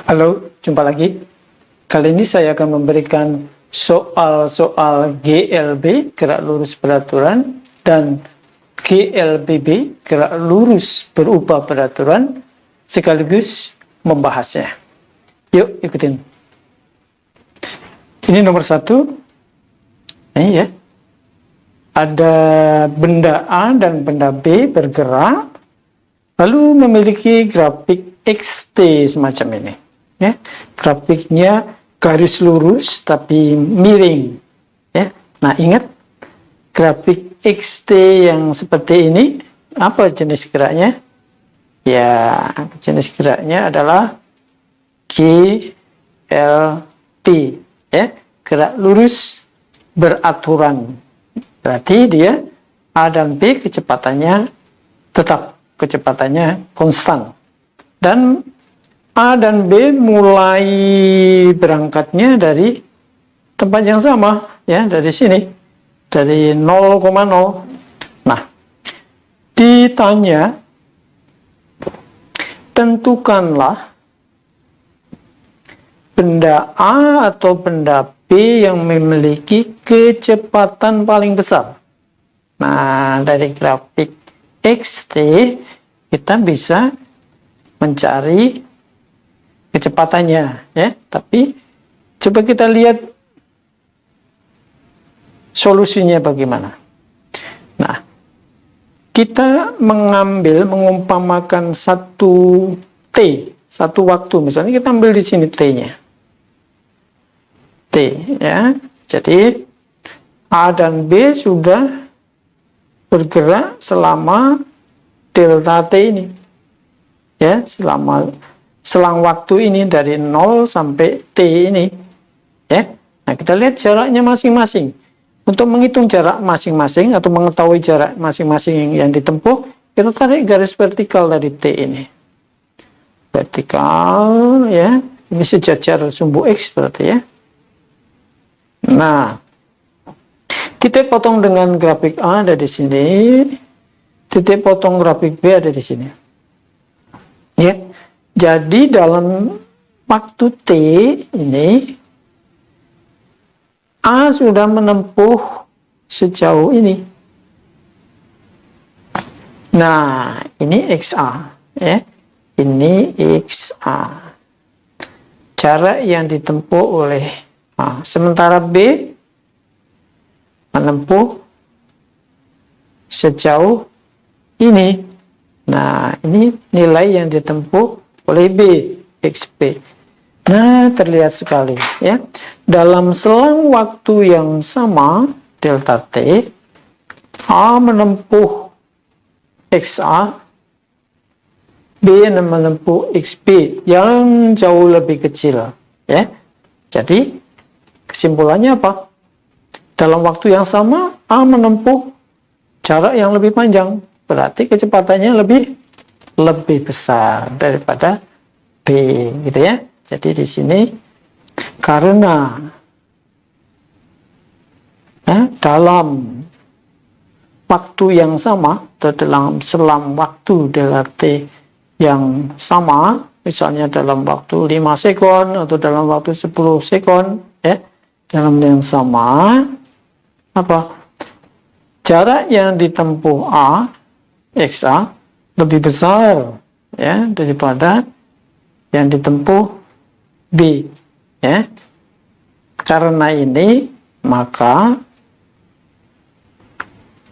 Halo, jumpa lagi. Kali ini saya akan memberikan soal-soal GLB, gerak lurus beraturan, dan GLBB, gerak lurus berubah beraturan, sekaligus membahasnya. Yuk, ikutin. Ini nomor 1. Ini ya. Ada benda A dan benda B bergerak, lalu memiliki grafik XT semacam ini. Ya, grafiknya garis lurus tapi miring. Ya, nah ingat grafik XT yang seperti ini apa jenis geraknya? Ya, jenis geraknya adalah GLB. Ya, gerak lurus beraturan. Berarti dia A dan B kecepatannya tetap, kecepatannya konstan. Dan A dan B mulai berangkatnya dari tempat yang sama, ya, dari sini, dari 0,0. Nah, ditanya, tentukanlah benda A atau benda B yang memiliki kecepatan paling besar. Nah, dari grafik XT kita bisa mencari kecepatannya, ya. Tapi coba kita lihat solusinya bagaimana. Nah, kita mengumpamakan satu T, satu waktu. Misalnya kita ambil di sini T-nya. T, ya. Jadi A dan B sudah bergerak selama delta T ini. Ya, selang waktu ini dari 0 sampai T ini. Ya. Nah, kita lihat jaraknya masing-masing. Untuk menghitung jarak masing-masing atau mengetahui jarak masing-masing yang ditempuh, kita tarik garis vertikal dari T ini. Vertikal, ya. Ini sejajar sumbu X berarti, ya. Nah, titik potong dengan grafik A ada di sini, titik potong grafik B ada di sini. Ya, jadi dalam waktu T ini A sudah menempuh sejauh ini. Nah, ini XA, ya, ini XA. Jarak yang ditempuh oleh A. Sementara B menempuh sejauh ini. Nah, ini nilai yang ditempuh oleh B, XB. Nah, terlihat sekali, ya. Dalam selang waktu yang sama, delta T, A menempuh XA, B menempuh XB yang jauh lebih kecil, ya. Jadi, kesimpulannya apa? Dalam waktu yang sama, A menempuh jarak yang lebih panjang. Berarti kecepatannya lebih besar daripada B, gitu ya. Jadi di sini karena dalam waktu yang sama atau dalam selang waktu delta T yang sama, misalnya dalam waktu 5 sekon atau dalam waktu 10 sekon, ya, dalam yang sama, apa? Jarak yang ditempuh A, XA, lebih besar, ya, daripada yang ditempuh B, ya. Karena ini, maka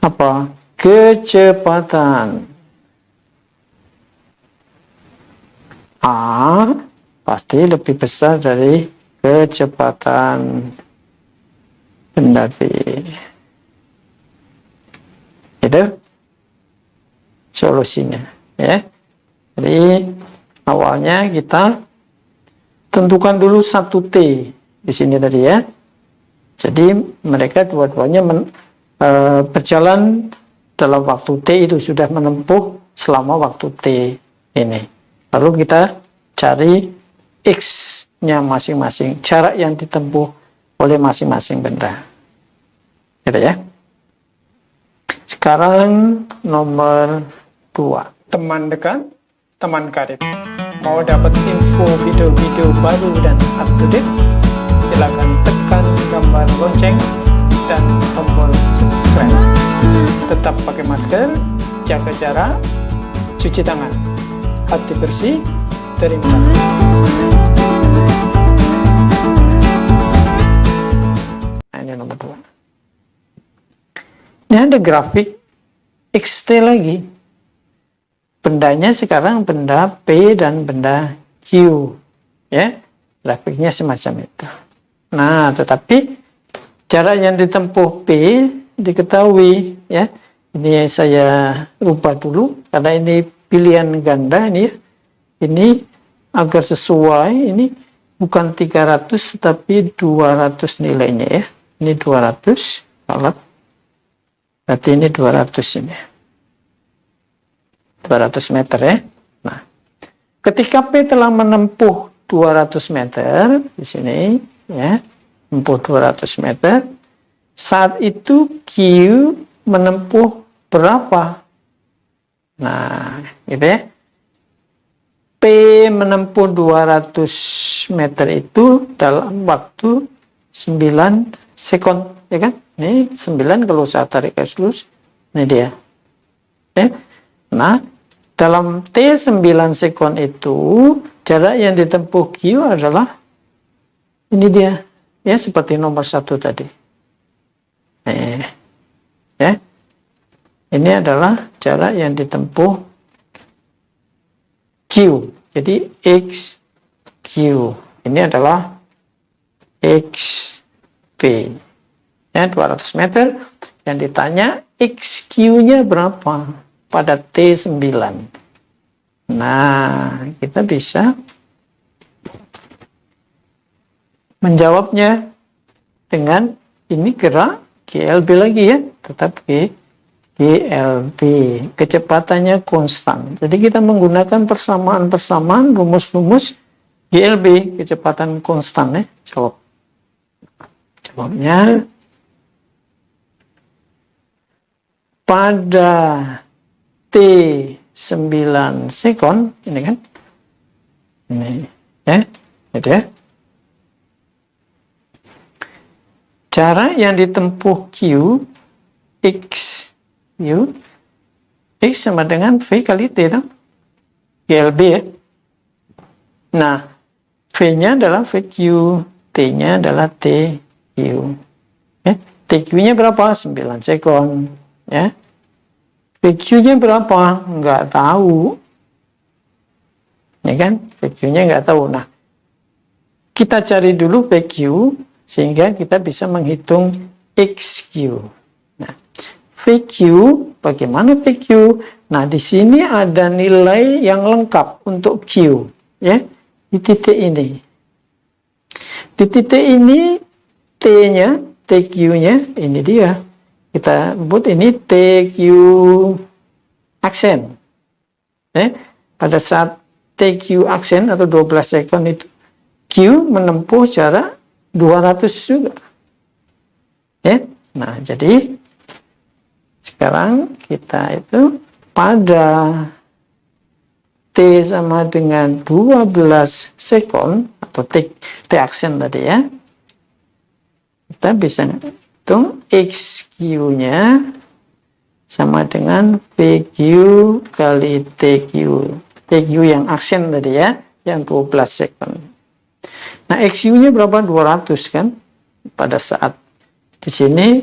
apa? Kecepatan A pasti lebih besar dari kecepatan benda B. Itu solusinya, ya. Jadi awalnya kita tentukan dulu satu T di sini tadi, ya. Jadi mereka dua-duanya berjalan dalam waktu T itu sudah menempuh selama waktu T ini. Lalu kita cari X-nya masing-masing, jarak yang ditempuh oleh masing-masing benda. Gitu ya. Sekarang nomor 2. Teman dekat, teman karib. Mau dapat info video-video baru dan up to date, silakan tekan gambar lonceng dan tombol subscribe. Tetap pakai masker, jaga jarak, cuci tangan, hati bersih. Terima kasih. Nah, ini nomor 2. Ini ada grafik XT lagi. Bendanya sekarang benda P dan benda Q, ya, grafiknya semacam itu. Nah, tetapi jarak yang ditempuh P diketahui, ya. Ini saya rubah dulu karena ini pilihan ganda ini, ya. Ini agar sesuai, ini bukan 300 tapi 200 nilainya, ya. Ini 200, kalau berarti ini 200 ini. 200 meter, ya. Nah, ketika P telah menempuh 200 meter di sini, ya, menempuh 200 meter, saat itu Q menempuh berapa? Nah, gitu, ya. P menempuh 200 meter itu dalam waktu 9 sekon, ya kan? Ini 9 kalau saya tarik garis lurus, ini dia. Ya. Nah, dalam T9 sekon itu, jarak yang ditempuh Q adalah ini dia, ya, seperti nomor 1 tadi. Ya, ini adalah jarak yang ditempuh Q. Jadi X Q ini adalah XP. Ya, 200 meter. Yang ditanya XQ-nya berapa pada T9. Nah, kita bisa menjawabnya dengan ini gerak GLB lagi, ya, tetap GLB, kecepatannya konstan. Jadi kita menggunakan persamaan-persamaan, rumus-rumus GLB, kecepatan konstan, ya. Jawabnya pada T9 sekon, ini kan, ini, ya, gitu, ya. Jarak yang ditempuh Q, X sama dengan V kali T, kan? GLB, ya. Nah, V-nya adalah VQ, T-nya adalah TQ. Ya, TQ-nya berapa? 9 sekon, ya. VQ-nya berapa? Nggak tahu. Ya kan? VQ-nya nggak tahu. Nah, kita cari dulu VQ sehingga kita bisa menghitung XQ. Nah, VQ, bagaimana VQ? Nah, di sini ada nilai yang lengkap untuk Q, ya, di titik ini. Di titik ini T-nya, TQ-nya, ini dia. Kita sebut ini TQ aksen. Pada saat TQ aksen atau 12 sekon itu, Q menempuh jarak 200 juga. Ya. Nah, jadi sekarang kita itu pada T sama dengan 12 sekon atau T aksen tadi, ya. Kita bisa hitung XQ-nya sama dengan VQ kali TQ. TQ yang aksen tadi, ya, yang 12 sekon. Nah, XQ-nya berapa? 200 kan? Pada saat di sini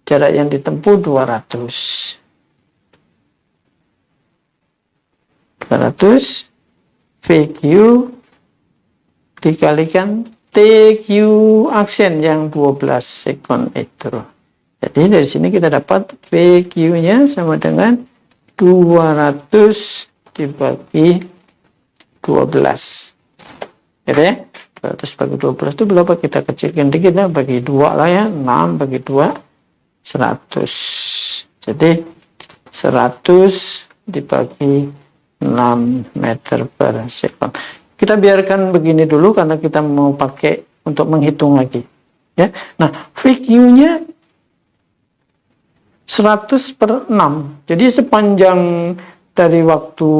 jarak yang ditempuh 200. 200 VQ dikalikan TQ aksen yang 12 sekon itu. Jadi dari sini kita dapat VQ-nya sama dengan 200 dibagi 12. Gitu, ya. 200 bagi 12 itu berapa? Kita kecilkan dikit, ya, bagi 2 lah, ya. 6 bagi 2 100. Jadi 100 dibagi 6 meter per sekon. Kita biarkan begini dulu karena kita mau pakai untuk menghitung lagi, ya. Nah, VQ-nya 100/6. Jadi sepanjang dari waktu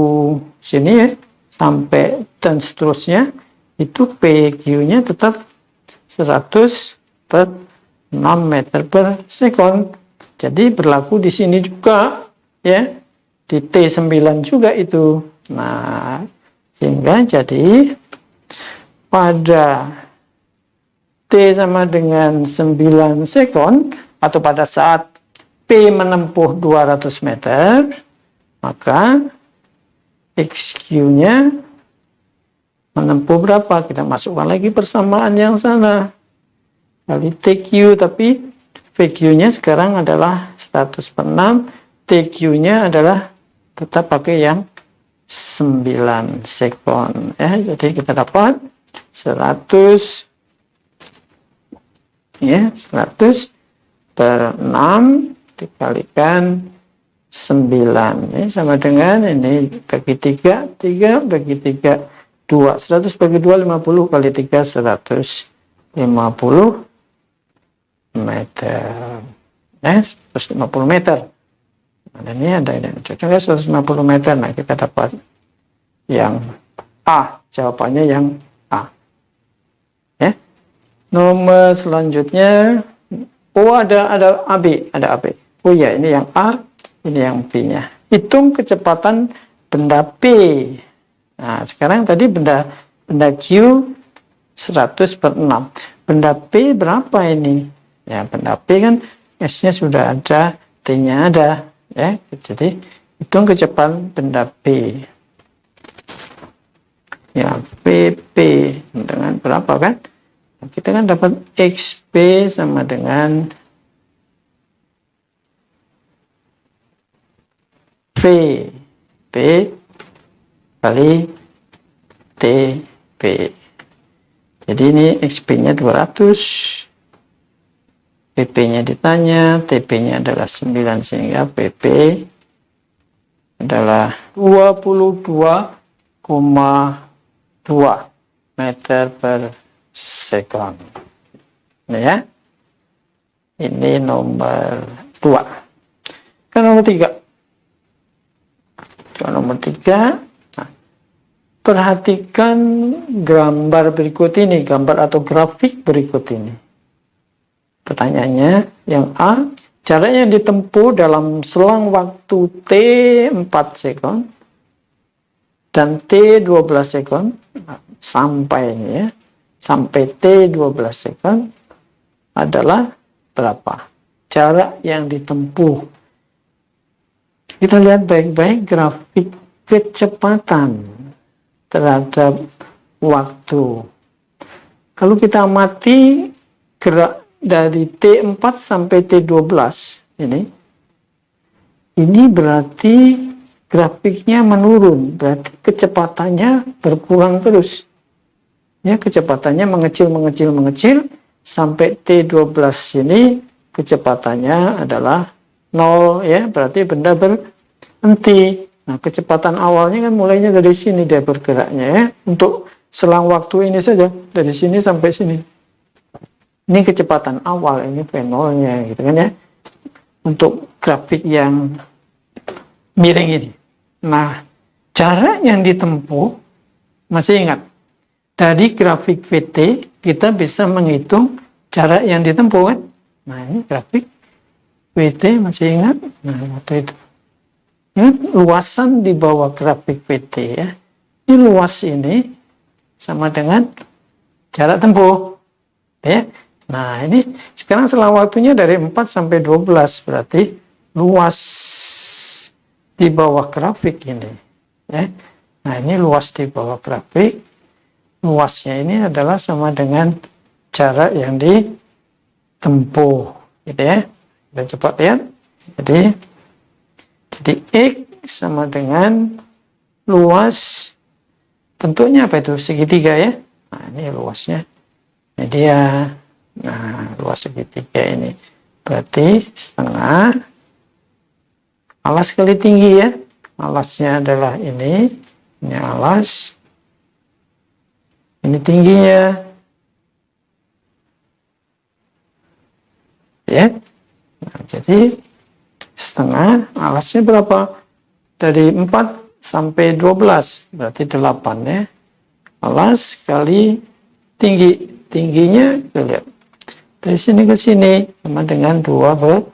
sini, ya, sampai dan seterusnya, itu PQ-nya tetap 100 per 6 meter per sekon. Jadi berlaku di sini juga, ya, di T9 juga itu. Nah, sehingga jadi pada T sama dengan 9 sekon, atau pada saat P menempuh 200 meter, maka XQ-nya menempuh berapa? Kita masukkan lagi persamaan yang sana. Kali TQ, tapi PQ-nya sekarang adalah 100 per 6, TQ-nya adalah tetap pakai yang 9 sekon. Ya, jadi kita dapat 100, ya, 100 per 6 dikalikan 9. Ini sama dengan ini bagi 3, 3 bagi 3, 2. 100 bagi 2, 50 kali 3, 150 meter. 150 meter. Nah, ini ada ini. Cocoknya 150 meter. Nah, kita dapat yang A. Jawabannya yang A. Ya. Nomor selanjutnya, oh ada AB, ada AB. Oh ya, ini yang A, ini yang B-nya. Hitung kecepatan benda P. Nah, sekarang tadi benda Q 100 per 6. Benda P berapa ini? Ya, benda P kan S-nya sudah ada, T-nya ada, ya. Jadi hitung kecepatan benda P. Ya, PP dengan berapa kan? Kita kan dapat XP sama dengan P kali TP. Jadi ini XP-nya 200, PP-nya ditanya, TP-nya adalah 9, sehingga PP adalah 22,2 meter per sekon. Ini ya. Ini nomor 2. Ke nomor 3. Nomor 3. Nah, perhatikan gambar berikut ini, gambar atau grafik berikut ini. Pertanyaannya yang A, jarak yang ditempuh dalam selang waktu T 4 sekon dan T 12 sekon sampai ini ya, sampai T 12 sekon adalah berapa? Jarak yang ditempuh. Kita lihat baik-baik grafik kecepatan terhadap waktu. Kalau kita amati gerak dari T4 sampai T12 ini berarti grafiknya menurun, berarti kecepatannya berkurang terus. Ya, kecepatannya mengecil sampai T12 ini kecepatannya adalah 0, ya, berarti benda berhenti. Nah, kecepatan awalnya kan mulainya dari sini dia bergeraknya, ya, untuk selang waktu ini saja, dari sini sampai sini. Ini kecepatan awal, ini V0-nya, gitu kan ya. Untuk grafik yang miring ini. Nah, jarak yang ditempuh, masih ingat, dari grafik VT kita bisa menghitung jarak yang ditempuh kan. Nah, ini grafik VT, masih ingat? Nah, waktu itu. Ini luasan di bawah grafik VT ya. Ini luas ini sama dengan jarak tempuh. Ya. Nah, ini sekarang selang waktunya dari 4 sampai 12, berarti luas di bawah grafik ini. Ya. Nah, ini luas di bawah grafik. Luasnya ini adalah sama dengan jarak yang ditempuh. Gitu ya. Kita coba lihat. Jadi X sama dengan luas, bentuknya apa itu? Segitiga ya. Nah, ini luasnya. Ini dia. Nah, luas segitiga ini. Berarti setengah alas kali tinggi ya. Alasnya adalah ini. Ini alas. Ini tingginya. Ya. Nah, jadi setengah, alasnya berapa? Dari 4 sampai 12, berarti 8 ya. Alas kali tingginya, lihat. Dari sini ke sini sama dengan 12.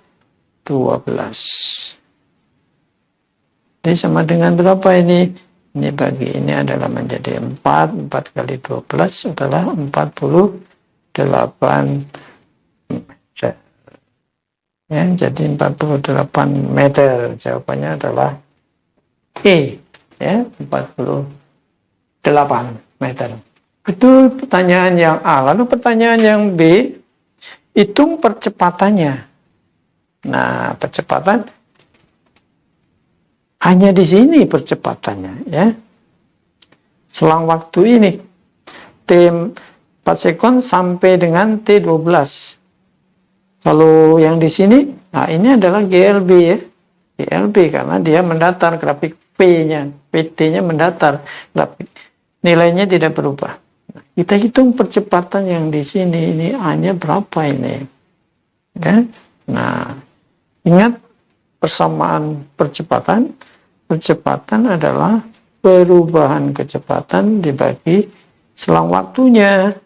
Ini sama dengan berapa ini? Ini bagi ini adalah menjadi 4. 4 kali 12 adalah 48 meter. Ya, jadi 48 meter. Jawabannya adalah E. Ya, 48 meter. Itu pertanyaan yang A. Lalu pertanyaan yang B, hitung percepatannya. Nah, percepatan hanya di sini percepatannya, ya. Selang waktu ini T4 sekon sampai dengan T12. Kalau yang di sini, nah ini adalah GLB ya. GLB karena dia mendatar, grafik P-nya, PT-nya mendatar, grafik nilainya tidak berubah. Nah, kita hitung percepatan yang di sini, ini A-nya berapa ini? Ya. Nah, ingat persamaan percepatan. Percepatan adalah perubahan kecepatan dibagi selang waktunya.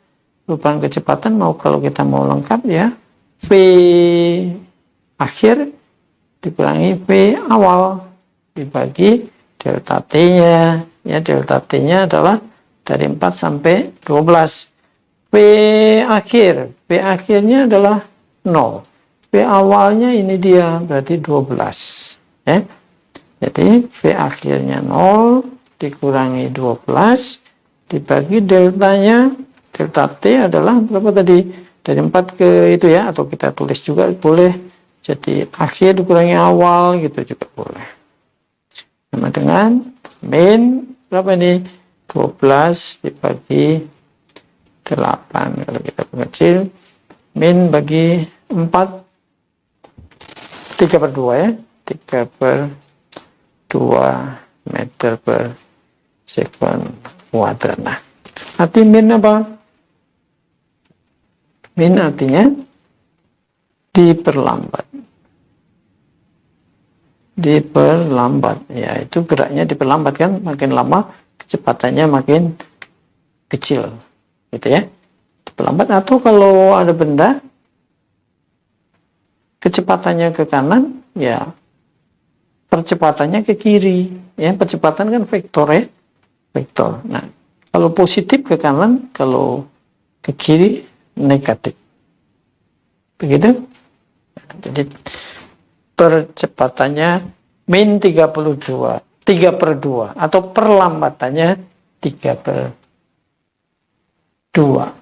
Perubahan kecepatan kalau kita mau lengkap ya, V akhir dikurangi V awal dibagi delta T-nya. Ya, delta T-nya adalah dari 4 sampai 12. V akhirnya adalah 0. V awalnya ini dia, berarti 12. Ya. Jadi V akhirnya 0 dikurangi 12 dibagi deltanya. Delta T adalah berapa tadi? Dari 4 ke itu ya, atau kita tulis juga boleh. Jadi akhir dikurangi awal gitu juga boleh. Sama dengan min berapa ini? 12 dibagi 8. Kalau kita kecil, min bagi 4, 3/2 ya. 3/2 meter per sekon kuadrat. Nah, arti min apa? Min artinya diperlambat. Ya, itu geraknya diperlambat kan, makin lama kecepatannya makin kecil. Gitu ya. Diperlambat, atau kalau ada benda kecepatannya ke kanan, ya percepatannya ke kiri. Ya, percepatan kan vektor ya. Vektor. Nah, kalau positif ke kanan, kalau ke kiri negatif. Begitu? Jadi percepatannya min 3/2 atau perlambatannya 3/2.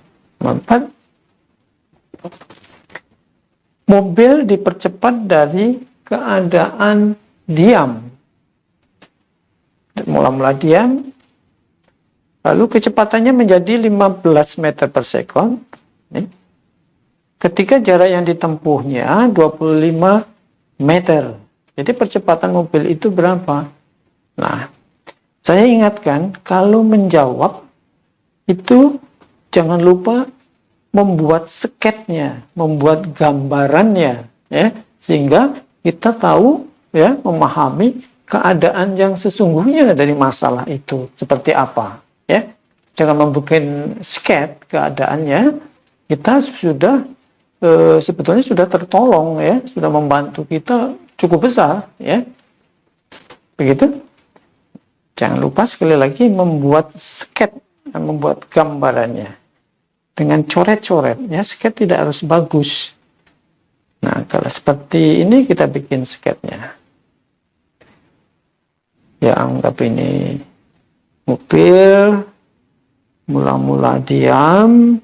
Mobil dipercepat dari keadaan diam. Mula-mula diam, lalu kecepatannya menjadi 15 meter per sekon. Ketika jarak yang ditempuhnya 25 meter. Jadi percepatan mobil itu berapa? Nah, saya ingatkan kalau menjawab itu jangan lupa membuat sketnya, membuat gambarannya, ya, sehingga kita tahu, ya, memahami keadaan yang sesungguhnya dari masalah itu seperti apa, ya. Dengan membuat sket keadaannya, kita sudah sebetulnya sudah tertolong, ya, sudah membantu kita cukup besar, ya. Begitu. Jangan lupa sekali lagi membuat sket, membuat gambarannya dengan coret-coret, ya. Sket tidak harus bagus. Nah, kalau seperti ini kita bikin sketnya. Ya, anggap ini mobil mula-mula diam,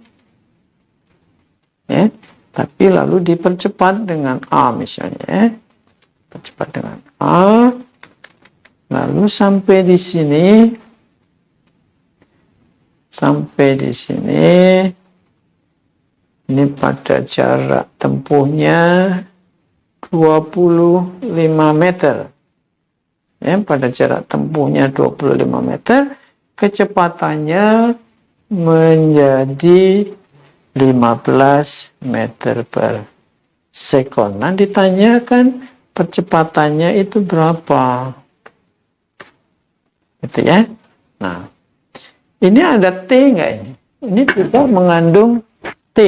ya, tapi lalu dipercepat dengan A misalnya, ya. Percepat dengan A, lalu sampai di sini, ini pada jarak tempuhnya 25 meter. Ya, pada jarak tempuhnya 25 meter, kecepatannya menjadi 15 meter per sekon. Nah, ditanyakan percepatannya itu berapa? gitu ya. Nah, ini ada T nggak ini? Ini tidak mengandung T,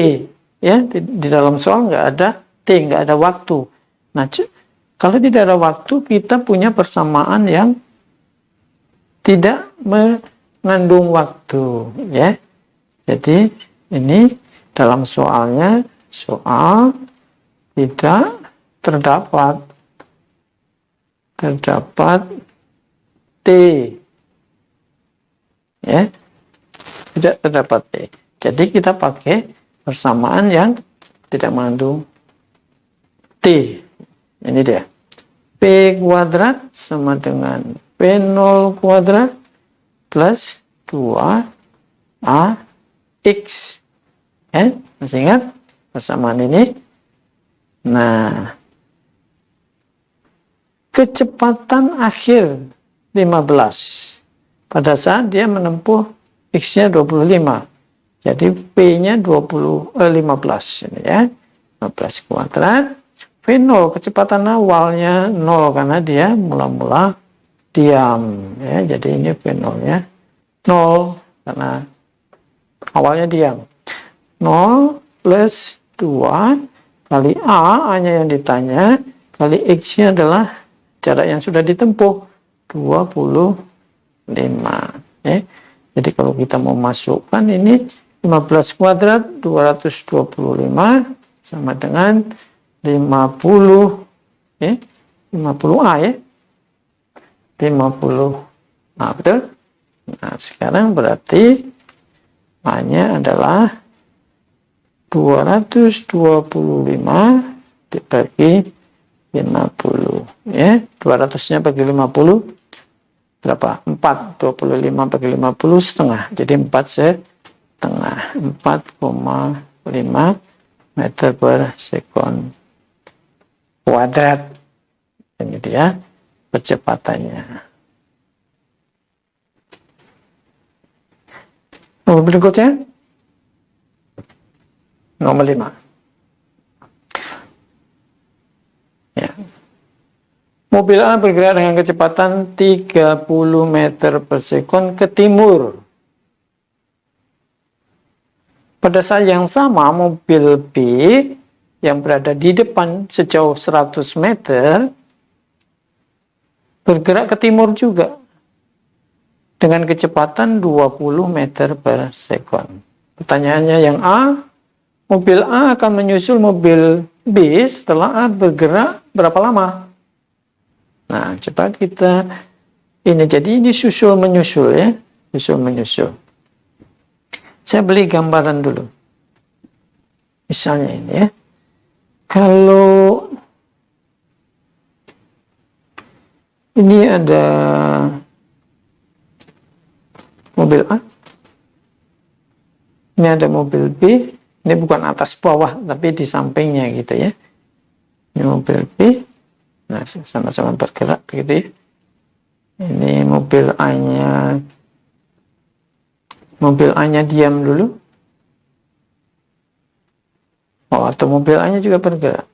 ya. Di dalam soal nggak ada T, nggak ada waktu. Nah, kalau tidak ada waktu, kita punya persamaan yang tidak mengandung waktu, ya. Jadi ini dalam soalnya, soal tidak terdapat T, ya, tidak terdapat T. Jadi kita pakai persamaan yang tidak mengandung T. Ini dia. P kuadrat sama dengan P0 kuadrat plus 2AX. Ya, masih ingat persamaan ini? Nah, kecepatan akhir 15 pada saat dia menempuh X-nya 25. Jadi P-nya 15 ini ya. 15 kuadrat. V0 kecepatan awalnya 0 karena dia mula-mula diam ya. Jadi ini V0-nya 0 karena awalnya diam. 0 plus 2 kali A-nya yang ditanya kali X-nya adalah jarak yang sudah ditempuh 25 ya. Jadi kalau kita mau masukkan ini 15 kuadrat 225 sama dengan 50 ya. 50A ya. 50A, betul? Nah, sekarang berarti A-nya adalah 225 dibagi 50 ya. 200-nya bagi 50 berapa? 4. 25 bagi 50 setengah. Jadi 4 setengah. 4,5 meter per sekon kuadrat. Gitu ya percepatannya. Nomor berikutnya nomor 5 ya. Mobil A bergerak dengan kecepatan 30 meter per sekon ke timur. Pada saat yang sama, mobil B yang berada di depan sejauh 100 meter bergerak ke timur juga dengan kecepatan 20 meter per sekon. Pertanyaannya yang A, mobil A akan menyusul mobil B setelah A bergerak berapa lama? Nah, coba kita ini, jadi ini susul menyusul ya, susul menyusul. Saya beli gambaran dulu. Misalnya ini ya. Kalau ini ada mobil A, ini ada mobil B, ini bukan atas bawah tapi di sampingnya gitu ya. Ini mobil B, nah sama-sama bergerak gitu ya. Ini mobil A-nya diam dulu. Oh, atau mobil A-nya juga bergerak.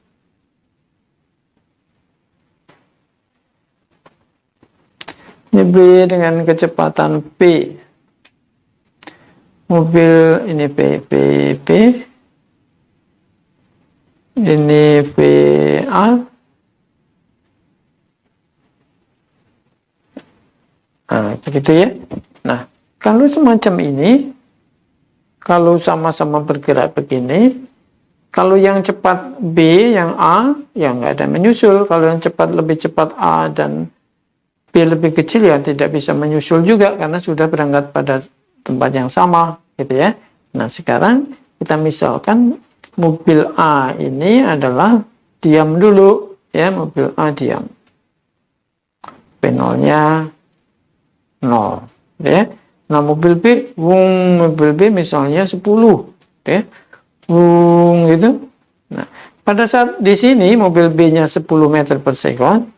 Ini B dengan kecepatan P. Mobil ini P. Ini VA. Nah, begitu ya. Nah, kalau semacam ini, kalau sama-sama bergerak begini, kalau yang cepat B, yang A, ya nggak ada menyusul. Kalau yang cepat lebih cepat A dan B lebih kecil, ya tidak bisa menyusul juga karena sudah berangkat pada tempat yang sama, gitu ya. Nah, sekarang kita misalkan mobil A ini adalah diam dulu, ya, mobil A diam. P0-nya 0, ya. Nah, mobil B misalnya 10, ya. Gitu. Nah, pada saat di sini mobil B-nya 10 meter per sekon,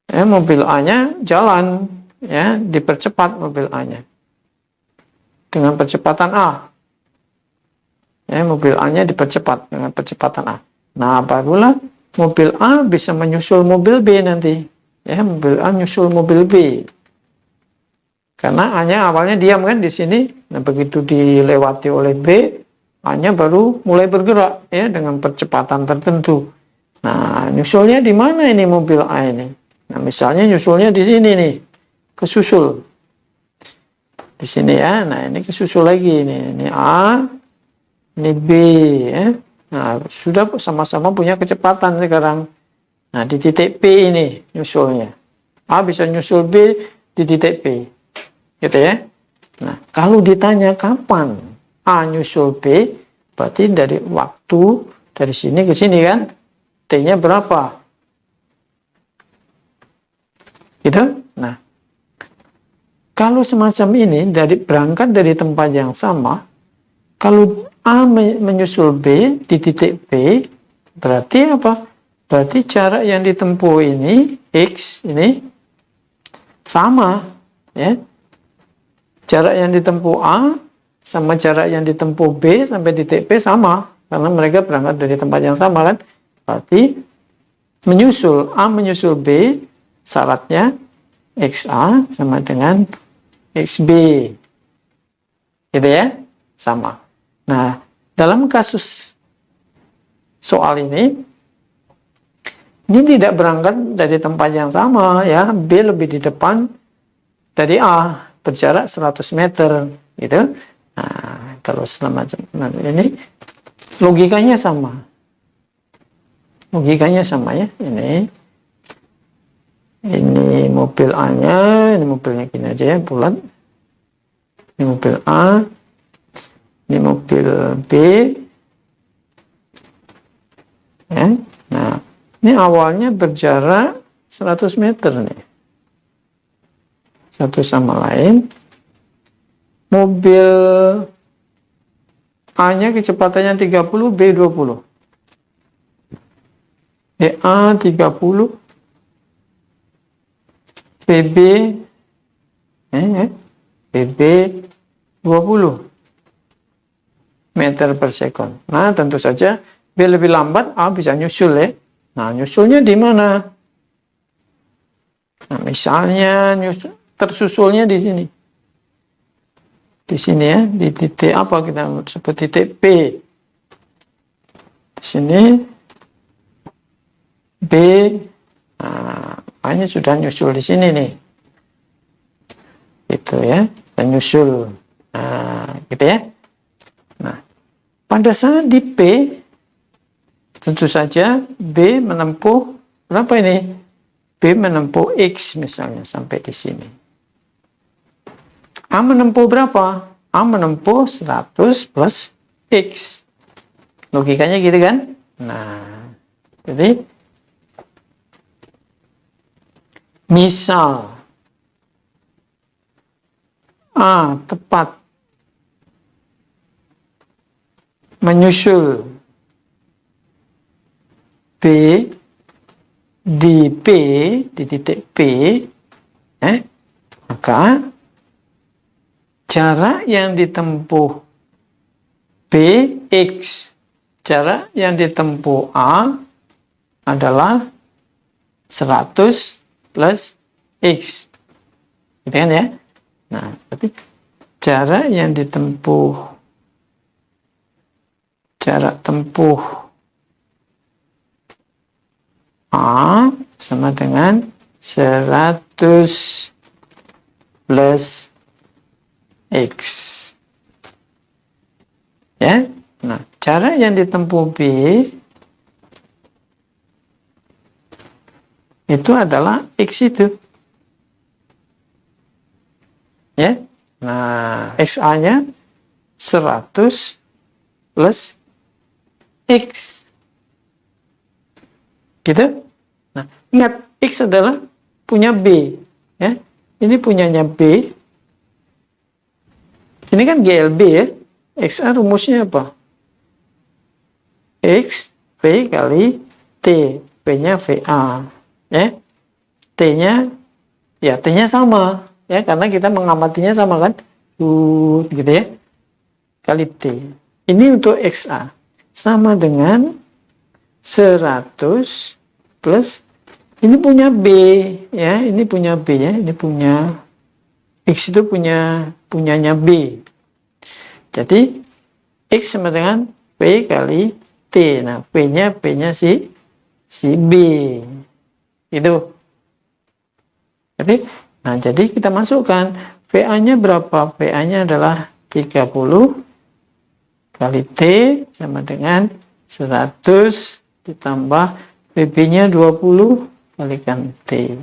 ya, mobil A-nya jalan, ya, dipercepat mobil A-nya dengan percepatan A. Ya, mobil A-nya dipercepat dengan percepatan A. Nah, barulah mobil A bisa menyusul mobil B nanti. Ya, mobil A menyusul mobil B. Karena A-nya awalnya diam kan di sini. Nah, begitu dilewati oleh B, A-nya baru mulai bergerak ya dengan percepatan tertentu. Nah, nyusulnya di mana ini mobil A ini? Nah, misalnya nyusulnya di sini nih. Kesusul. Di sini ya. Nah, ini kesusul lagi ini A, ini B ya. Nah, sudah sama-sama punya kecepatan sekarang. Nah, di titik P ini nyusulnya. A bisa nyusul B di titik P. Gitu ya. Nah, kalau ditanya kapan A nyusul B, berarti dari waktu dari sini ke sini kan. T-nya berapa? Gitu? Nah, kalau semacam ini berangkat dari tempat yang sama, kalau A menyusul B di titik P, berarti apa? Berarti jarak yang ditempuh ini, X ini, sama. Ya. Jarak yang ditempuh A sama jarak yang ditempuh B sampai titik P sama. Karena mereka berangkat dari tempat yang sama kan. Berarti A menyusul B, syaratnya XA sama dengan XB. Gitu ya? Sama. Nah, dalam kasus soal ini tidak berangkat dari tempat yang sama ya. B lebih di depan dari A, berjarak 100 meter gitu. Nah, kalau semacam ini logikanya sama. Logikanya sama ya. Ini mobil A-nya, ini mobilnya gini aja ya, bulat. Ini mobil A, ini mobil B. Ya. Nah, ini awalnya berjarak 100 meter nih. Satu sama lain. Mobil A-nya kecepatannya 30, B 20. A 30, PB PB 20 meter per sekon. Nah, tentu saja B lebih lambat, A bisa nyusul ya. Nah, nyusulnya di mana? Nah, misalnya tersusulnya di sini. Di sini ya, di titik apa kita sebut titik P. Di sini B, nah, A-nya sudah nyusul di sini nih. Gitu ya, dan nyusul. Nah, gitu ya. Nah, pada saat di P, tentu saja B menempuh berapa ini? B menempuh X misalnya sampai di sini. A menempuh berapa? A menempuh 100 plus X. Logikanya gitu kan? Nah, jadi misal A tepat menyusul B di P, di titik P, maka jarak yang ditempuh B, X, jarak yang ditempuh A adalah 100 plus X. Gitu kan ya? Nah, tapi jarak yang ditempuh, jarak tempuh A sama dengan 100 plus X. Ya. Nah, jarak yang ditempuh B itu adalah X itu. Ya. Nah, XA-nya 100 plus X. Gitu? Nah, ingat X adalah punya B, ya. Ini punyanya B. Ini kan GLB ya. XA rumusnya apa? X V kali T. P-nya VA, ya. T-nya ya T-nya sama, ya, karena kita mengamatinya sama kan. Gitu ya. Kali T. Ini untuk XA sama dengan 100 plus ini punya B, ya, ini punya B, ya, ini punya X itu punyanya B. Jadi X sama dengan P kali T. Nah, P-nya si B. Itu. Jadi kita masukkan VA-nya berapa? VA-nya adalah 30 kali T sama dengan 100 ditambah PB-nya 20 kalikan T.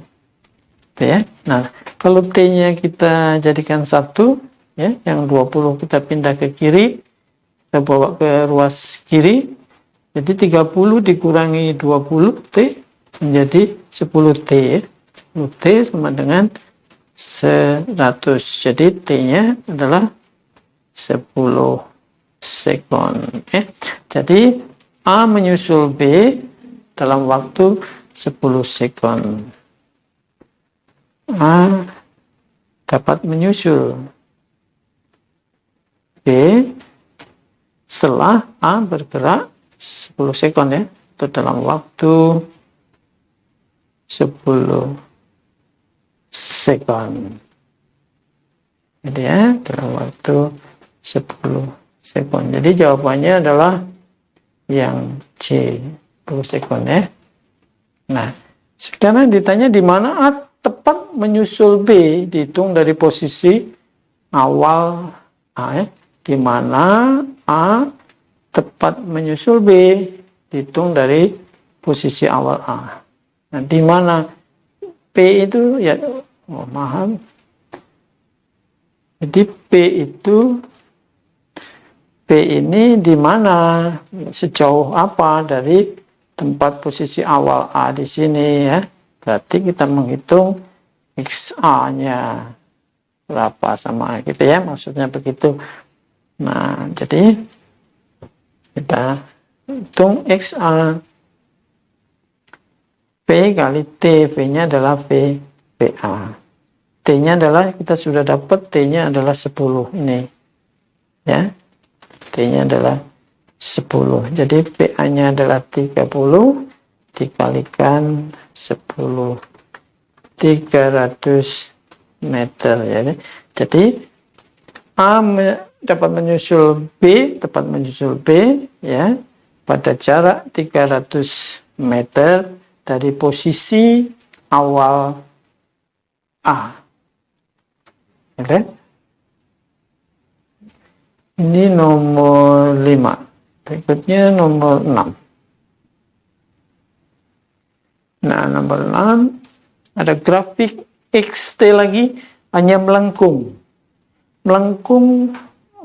Ya. Nah, kalau T-nya kita jadikan 1, ya, yang 20 kita pindah ke kiri, kita bawa ke ruas kiri, jadi 30 dikurangi 20 T menjadi 10 T. Ya. 10 T sama dengan 100. Jadi T-nya adalah 10 sekon. Ya. Jadi A menyusul B dalam waktu 10 sekon. A dapat menyusul B setelah A bergerak 10 sekon, ya, itu dalam waktu 10 sekon. Jadi ya, dalam waktu 10 sekon. Jadi jawabannya adalah yang C, 10 sekon, ya. Nah, sekarang ditanya di mana A tepat menyusul B, dihitung dari posisi awal A, ya. Di mana A tepat menyusul B, dihitung dari posisi awal A. Nah, di mana P itu, ya, mahal. Jadi P ini di mana, sejauh apa dari tempat posisi awal A di sini, ya. Berarti kita menghitung XA-nya berapa sama A gitu, ya, maksudnya begitu. Nah, jadi kita hitung XA. P kali T, V-nya adalah PA. T-nya adalah, kita sudah dapat T-nya adalah 10 ini. Ya. T-nya adalah 10. Jadi PA-nya adalah 30 dikalikan 10. 300 meter, ya. Jadi A dapat menyusul B, ya, pada jarak 300 meter dari posisi awal A. Oke. Ini nomor 5. Berikutnya nomor 6. Nah, nomor 6 ada grafik XT lagi, hanya melengkung.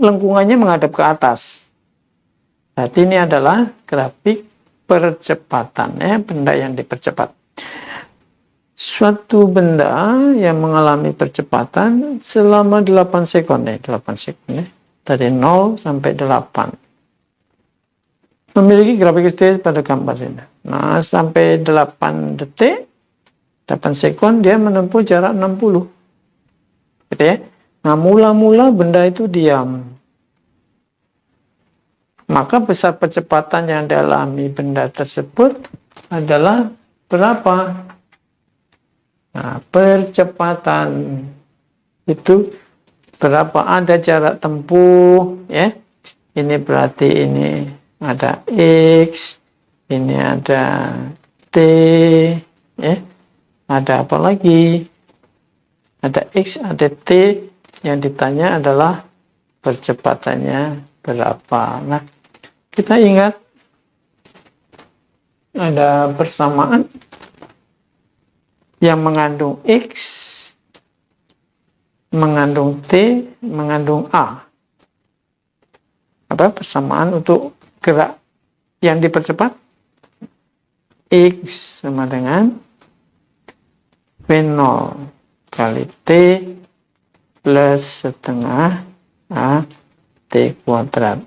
Lengkungannya menghadap ke atas. Berarti ini adalah grafik percepatan, ya, benda yang dipercepat. Suatu benda yang mengalami percepatan selama 8 sekon, 8 sekon, ya, dari 0 sampai 8. Memiliki grafik XT pada gambar ini. Nah, sampai 8 detik, 8 sekon, dia menempuh jarak 60. Gitu, ya. Nah, mula-mula benda itu diam. Maka besar percepatan yang dialami benda tersebut adalah berapa? Nah, percepatan itu berapa? Ada jarak tempuh, ya. Ini berarti ini ada X, ini ada T, ya. Ada apa lagi? Ada X, ada T. Yang ditanya adalah percepatannya berapa. Nah, kita ingat ada persamaan yang mengandung X, mengandung T, mengandung A. Apa persamaan untuk gerak yang dipercepat? X sama dengan V0 kali T plus setengah A T kuadrat.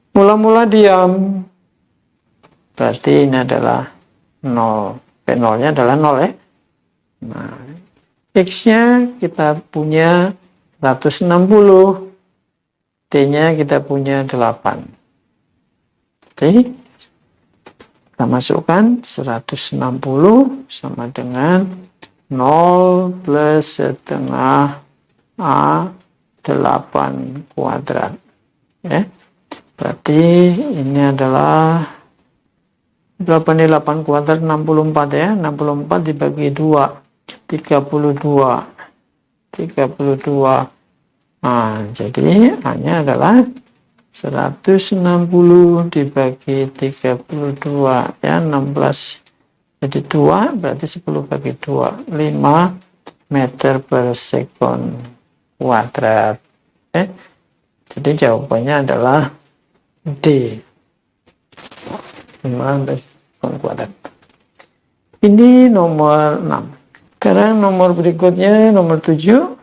Mula-mula diam, berarti ini adalah 0. P0-nya adalah 0, ya. Nah, X-nya kita punya 160, T-nya kita punya 8. Oke, kita masukkan 160 sama dengan 0 plus setengah A8 kuadrat. Ya. Berarti ini adalah berapa nih 8 kuadrat 64 ya. 64 dibagi 2 32. Nah, jadi A-nya adalah 160 dibagi 32 ya, 16 jadi 2, berarti 10 bagi 2 5 meter per sekon kuadrat. Jadi jawabannya adalah D, 5 meter sekon kuadrat. Ini nomor 6. Sekarang nomor berikutnya nomor 7.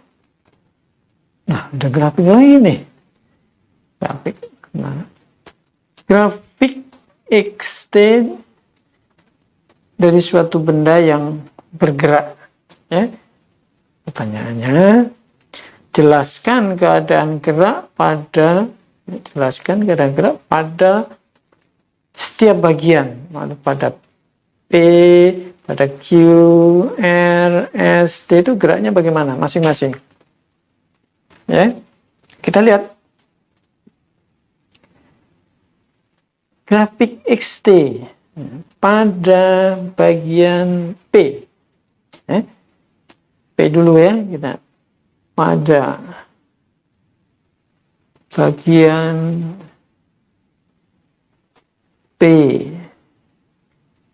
Nah, ada grafik lagi nih. Grafik. Nah, grafik XT dari suatu benda yang bergerak. Ya. Pertanyaannya, jelaskan keadaan gerak pada setiap bagian, pada P, pada Q, R, S, T itu geraknya bagaimana masing-masing. Ya, kita lihat grafik XT pada bagian P. P dulu ya, kita pada bagian P.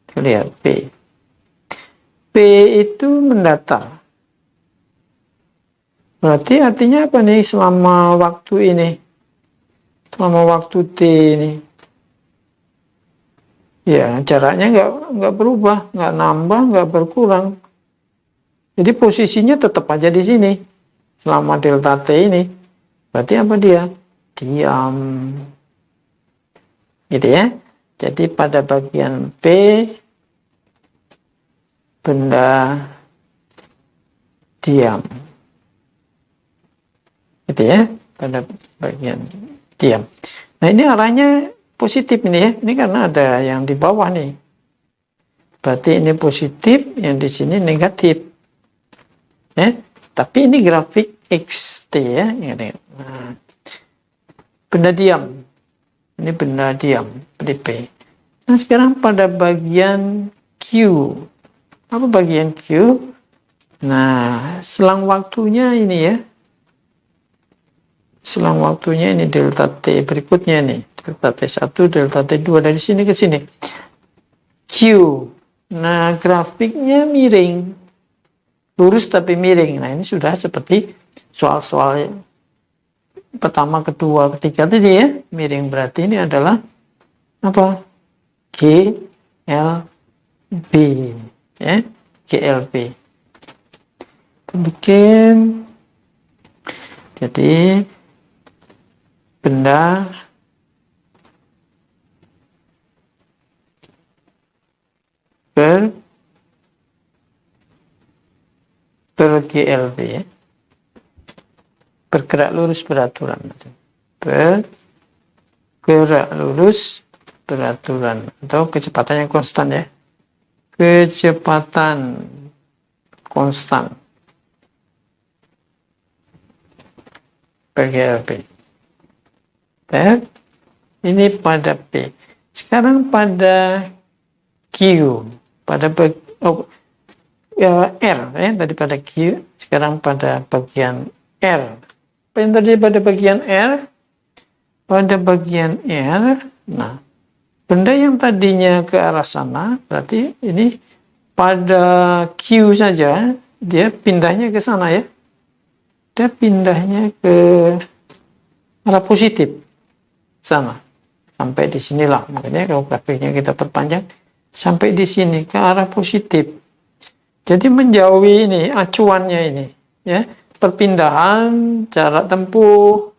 Kita lihat P. P itu mendatar. Berarti artinya apa nih selama waktu ini? Selama waktu T ini. Ya, jaraknya nggak berubah, nggak nambah, nggak berkurang. Jadi posisinya tetap aja di sini selama delta T ini. Berarti apa dia? Diam. Gitu ya. Jadi pada bagian P, benda diam. Gitu ya. Pada bagian diam. Nah, ini arahnya positif ini ya, ini karena ada yang di bawah nih. Berarti ini positif, yang di sini negatif. Ya, tapi ini grafik XT ya. Nah, benda diam. Ini benda diam, di P. Nah, sekarang pada bagian Q. Apa bagian Q? Nah, selang waktunya ini ya. Selang waktunya ini delta T berikutnya nih. Delta T1, delta T2 dari sini ke sini. Q. Nah, grafiknya miring. Lurus tapi miring. Nah, ini sudah seperti soal-soal pertama, kedua, ketiga tadi ya. Miring berarti ini adalah apa? G, L, B. Ya, GLB. Bikin. Jadi, benda ber-GLB ya. Bergerak lurus beraturan. Bergerak lurus beraturan. Atau kecepatannya konstan ya. Kecepatan konstan. BGLB. Ini pada P. Sekarang pada Q. Pada R ya, tadi pada Q, sekarang pada bagian R. Apa yang tadi pada bagian R? Pada bagian R, nah, benda yang tadinya ke arah sana, berarti ini pada Q saja, dia pindahnya ke sana ya. Dia pindahnya ke arah positif sana. Sampai di sinilah, makanya kalau grafiknya kita perpanjang, sampai di sini ke arah positif. Jadi menjauhi ini acuannya ini ya, perpindahan jarak tempuh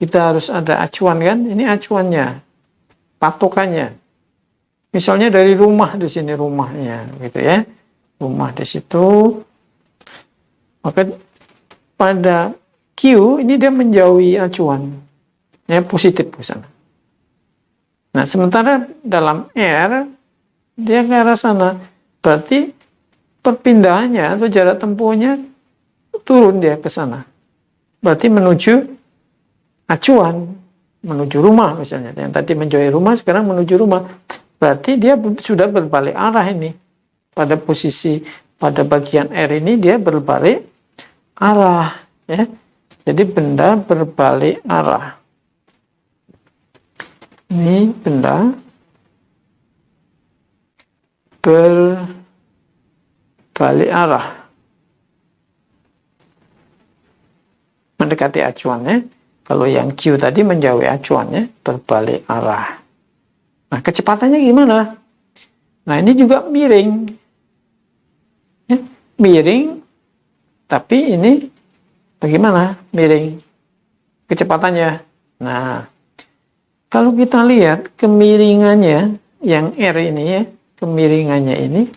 kita harus ada acuan kan, ini acuannya, patokannya. Misalnya dari rumah di sini rumahnya gitu ya, rumah di situ, maka pada Q ini dia menjauhi acuan ya, positif ke sana. Nah, sementara dalam R dia ke arah sana, berarti perpindahannya atau jarak tempuhnya turun dia ke sana. Berarti menuju acuan, menuju rumah misalnya. Yang tadi menjauhi rumah, sekarang menuju rumah. Berarti dia sudah berbalik arah ini. Pada posisi, pada bagian R ini dia berbalik arah. Ya. Jadi benda berbalik arah. Ini benda berbalik arah. Mendekati acuannya. Kalau yang Q tadi menjauhi acuannya, berbalik arah. Nah, kecepatannya gimana? Nah, ini juga miring. Ya, miring, tapi ini bagaimana miring kecepatannya? Nah, kalau kita lihat kemiringannya, yang R ini ya, kemiringannya ini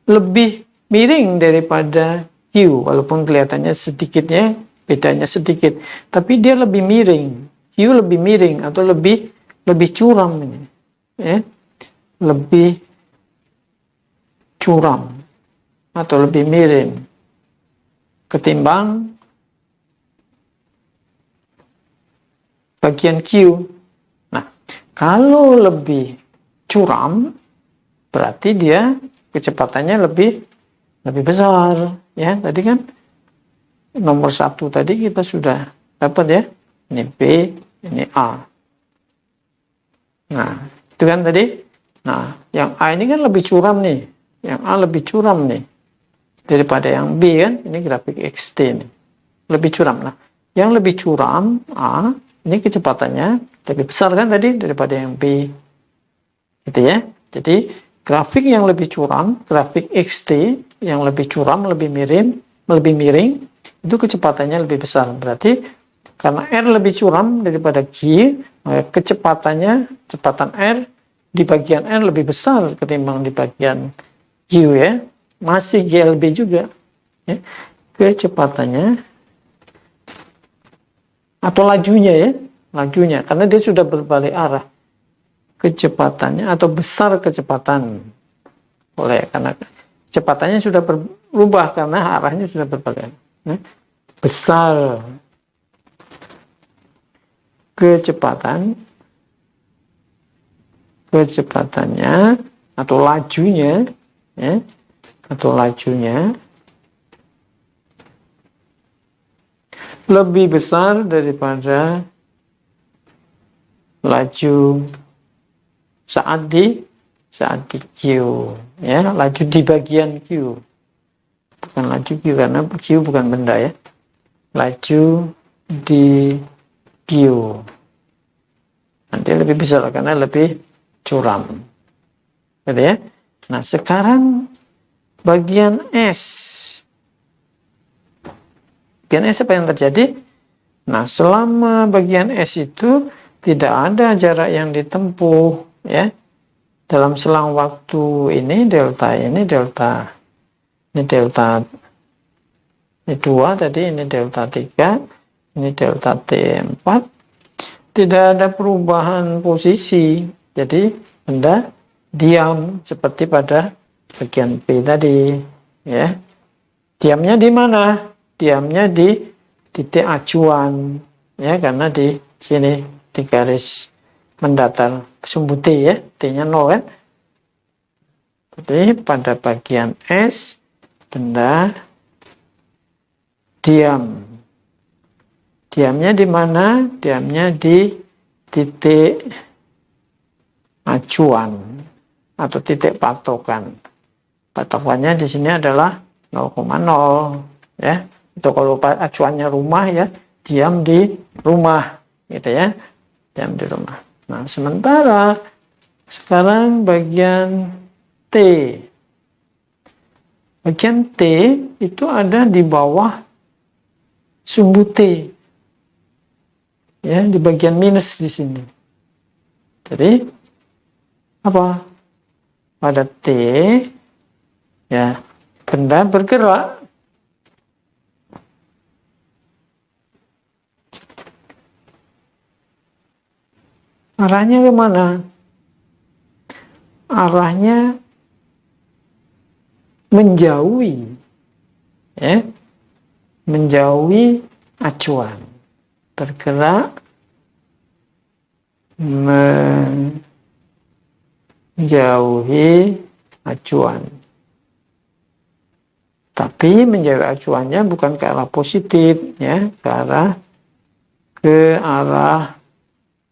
lebih miring daripada Q, walaupun kelihatannya sedikitnya, bedanya sedikit, tapi dia lebih miring. Q lebih miring atau lebih curam ini, ya, lebih curam atau lebih miring ketimbang bagian Q. Nah, kalau lebih curam, berarti dia kecepatannya lebih besar, ya. Tadi kan nomor 1 tadi kita sudah dapat ya. Ini B, ini A. Nah, itu kan tadi. Nah, yang A ini kan lebih curam nih. Yang A lebih curam nih daripada yang B kan. Ini grafik XT nih. Lebih curam. Nah, yang lebih curam A, ini kecepatannya lebih besar kan tadi daripada yang B. Gitu ya. Jadi, grafik yang lebih curam, grafik XT yang lebih curam, lebih miring, itu kecepatannya lebih besar. Berarti karena R lebih curam daripada Q, kecepatan R di bagian R lebih besar ketimbang di bagian Q ya. Masih GLB juga. Ya. Kecepatannya atau lajunya ya, lajunya karena dia sudah berbalik arah. Kecepatannya atau besar kecepatan karena kecepatannya sudah berubah karena arahnya sudah berbalik. Besar kecepatannya atau lajunya, ya, lebih besar daripada laju saat di Q, ya, laju di bagian Q, bukan laju Q karena Q bukan benda ya, laju di Q nanti lebih besar karena lebih curam, gitu ya. Nah, sekarang bagian S apa yang terjadi? Nah, selama bagian S itu tidak ada jarak yang ditempuh, ya. Dalam selang waktu ini delta, ini 2 tadi, ini delta 3, ini delta T4. Tidak ada perubahan posisi. Jadi benda diam seperti pada bagian P tadi, ya. Diamnya di mana? Diamnya di titik acuan, ya, karena di sini di garis mendatar sumbu T ya, T-nya 0 kan. Jadi pada bagian S benda diam. Diamnya di mana? Diamnya di titik acuan atau titik patokan. Patokannya di sini adalah 0,0 ya. Itu kalau acuannya rumah ya, diam di rumah gitu ya. Diam di rumah. Nah, sementara sekarang bagian T. Bagian T itu ada di bawah sumbu T. Ya, di bagian minus di sini. Jadi apa? Pada T ya, benda bergerak. Arahnya kemana? Arahnya menjauhi, ya, menjauhi acuan, bergerak menjauhi acuan. Tapi menjauhi acuannya bukan ke arah positif, ya, ke arah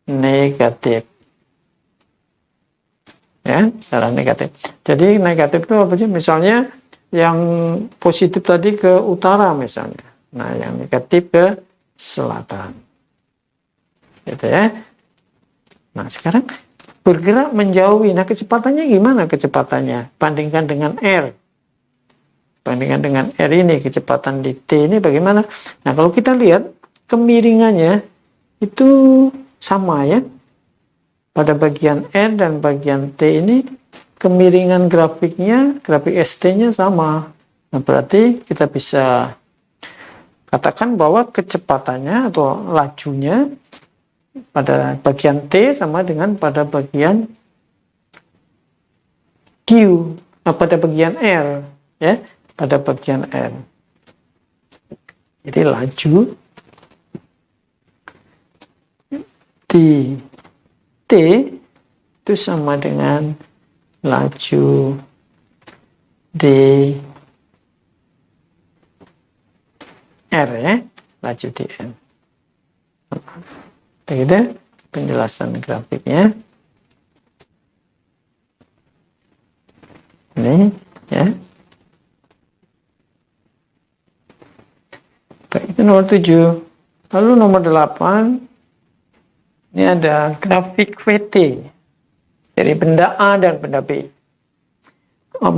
negatif. Ya, ke arah negatif. Jadi negatif itu apa sih? Misalnya yang positif tadi ke utara misalnya. Nah, yang negatif ke selatan. Gitu ya. Nah, sekarang bergerak menjauhi. Nah, kecepatannya gimana kecepatannya? Bandingkan dengan R. Bandingkan dengan R ini, kecepatan di T ini bagaimana? Nah, kalau kita lihat kemiringannya itu sama ya. Pada bagian R dan bagian T ini kemiringan grafiknya, grafik ST-nya sama. Nah, berarti kita bisa katakan bahwa kecepatannya atau lajunya pada bagian T sama dengan pada bagian Q, pada bagian R, ya, pada bagian R. Jadi laju di T itu sama dengan laju di R, ya, laju di R. Begitu penjelasan grafiknya. Ini, ya. Baik, itu nomor 7. Lalu nomor 8, ini ada grafik VT dari benda A dan benda B. Gerak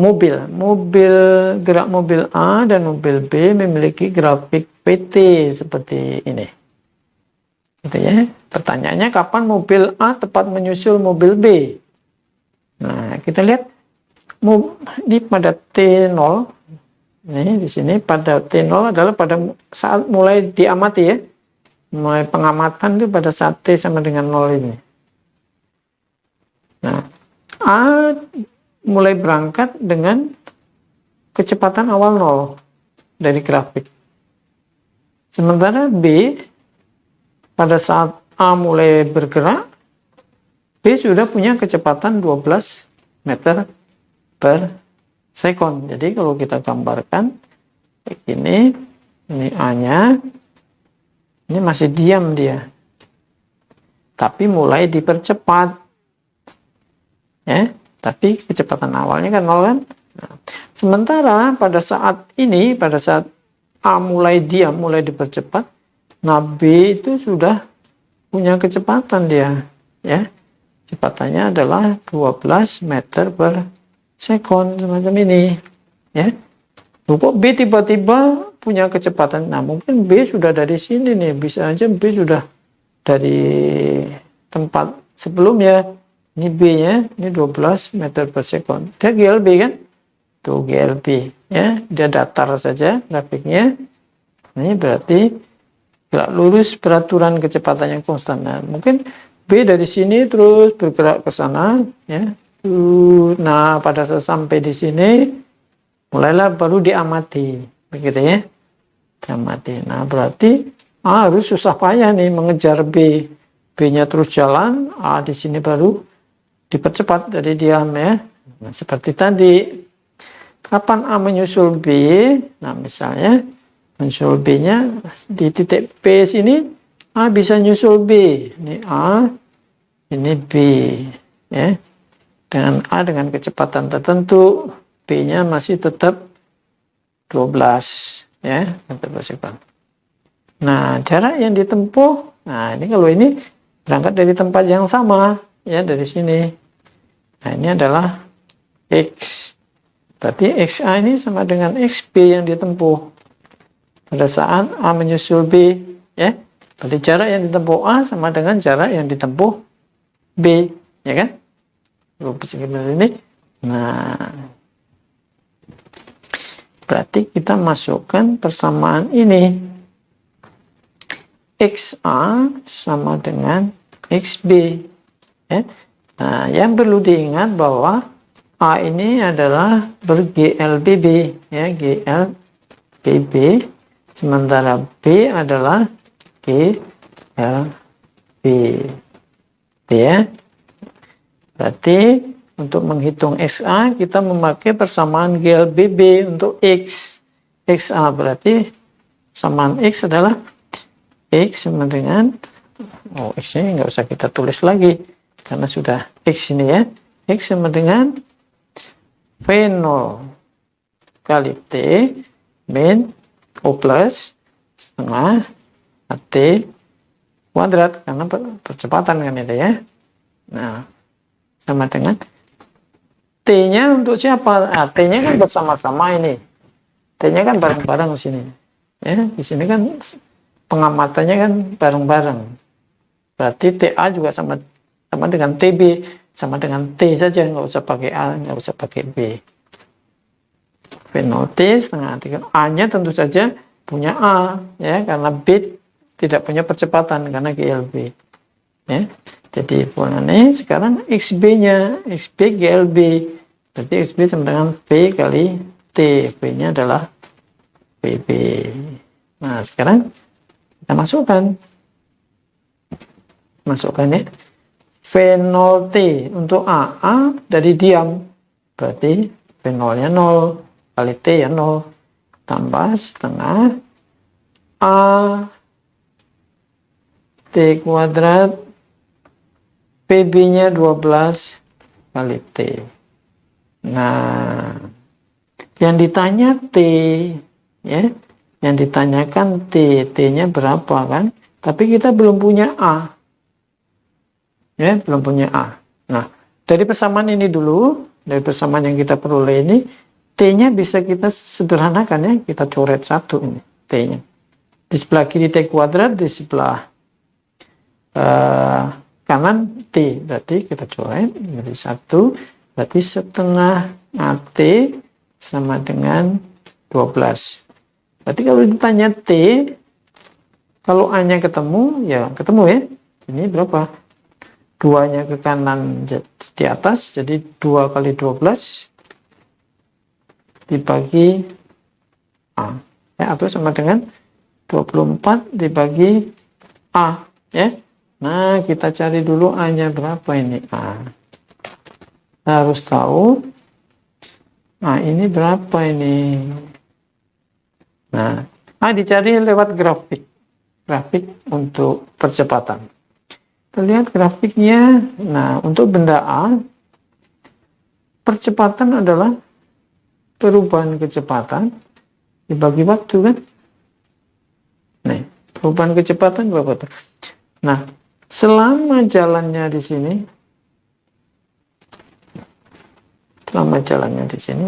mobil A dan mobil B memiliki grafik VT seperti ini. Gitu ya. Pertanyaannya kapan mobil A tepat menyusul mobil B? Nah, kita lihat di pada T0. Ini di sini pada T0 adalah pada saat mulai diamati, ya. Mulai pengamatan itu pada saat T sama dengan 0 ini. Nah, A mulai berangkat dengan kecepatan awal 0 dari grafik. Sementara B pada saat A mulai bergerak, B sudah punya kecepatan 12 meter per sekon. Jadi kalau kita gambarkan begini, ini A-nya, ini masih diam dia, tapi mulai dipercepat, ya. Tapi kecepatan awalnya kan 0 kan. Nah, sementara pada saat ini, pada saat A mulai diam, mulai dipercepat, nah B itu sudah punya kecepatan dia, ya. Kecepatannya adalah 12 meter per sekon, semacam ini, ya. Kok B tiba-tiba punya kecepatan? Nah, mungkin B sudah dari sini nih, bisa aja B sudah dari tempat sebelumnya. Ini B-nya, ini 12 meter per sekon. Dia GLB kan? Tuh GLB, ya. Dia datar saja grafiknya. Ini berarti gerak lurus peraturan kecepatan yang konstan. Nah, mungkin B dari sini terus bergerak ke sana, ya. Nah, pada saat sampai di sini, mulailah baru diamati, begitu ya. Diamati. Nah, berarti A harus susah payah nih mengejar B. B-nya terus jalan, A di sini baru dipercepat dari diam, ya. Nah, seperti tadi. Kapan A menyusul B? Nah, misalnya menyusul B-nya di titik P sini, A bisa nyusul B. Ini A, ini B, ya. Dengan A dengan kecepatan tertentu, B-nya masih tetap 12, ya, meter per sekon. Nah, jarak yang ditempuh, nah ini kalau ini berangkat dari tempat yang sama, ya, dari sini. Nah, ini adalah X. Berarti XA ini sama dengan XB yang ditempuh pada saat A menyusul B, ya. Berarti jarak yang ditempuh A sama dengan jarak yang ditempuh B, ya kan? Ini. Nah, berarti kita masukkan persamaan ini. XA sama dengan XB, ya. Nah, yang perlu diingat bahwa A ini adalah ber-GLBB, ya, GLBB, sementara B adalah GLB, ya. Berarti untuk menghitung XA kita memakai persamaan GLBB untuk X. XA berarti persamaan X adalah X sama dengan, X ini nggak usah kita tulis lagi karena sudah X ini, ya. X sama dengan V0 kali T min O plus setengah T kuadrat, karena percepatan kan itu, ya. Nah, sama dengan T-nya untuk siapa? T-nya kan bersama-sama ini. T-nya kan bareng-bareng di sini. Ya, di sini kan pengamatannya kan bareng-bareng. Berarti TA juga sama dengan TB, sama dengan T saja, nggak usah pakai A, nggak usah pakai B. V0 T setengah T. A-nya tentu saja punya A, ya, karena B tidak punya percepatan karena GLB. Ya. Jadi ini sekarang XB-nya, XB GLB. Berarti XB sama dengan V kali T. V-nya adalah VB. Nah, sekarang kita masukkan. Ya. V0T untuk A dari diam. Berarti V0-nya 0 kali T, ya, 0. Tambah setengah A T kuadrat PB-nya 12 kali T. Nah, yang ditanya T, ya, yang ditanyakan T-nya berapa kan? Tapi kita belum punya A, ya, belum punya A. Nah, dari persamaan ini dulu, dari persamaan yang kita peroleh ini, T-nya bisa kita sederhanakan, ya, kita coret satu ini T-nya. Di sebelah kiri T kuadrat, di sebelah kanan T, berarti kita coret jadi 1, berarti setengah AT sama dengan 12. Berarti kalau ditanya T, kalau A-nya ketemu, ya ketemu, ya. Ini berapa? 2-nya ke kanan di atas, jadi 2 kali 12 dibagi A, ya, atau sama dengan 24 dibagi A, ya. Nah, kita cari dulu A-nya berapa ini A. Kita harus tahu A ini berapa ini. Nah, A dicari lewat grafik. Grafik untuk percepatan. Kita lihat grafiknya. Nah, untuk benda A, percepatan adalah perubahan kecepatan dibagi waktu, kan? Nih, perubahan kecepatan berapa tuh? Nah, selama jalannya di sini,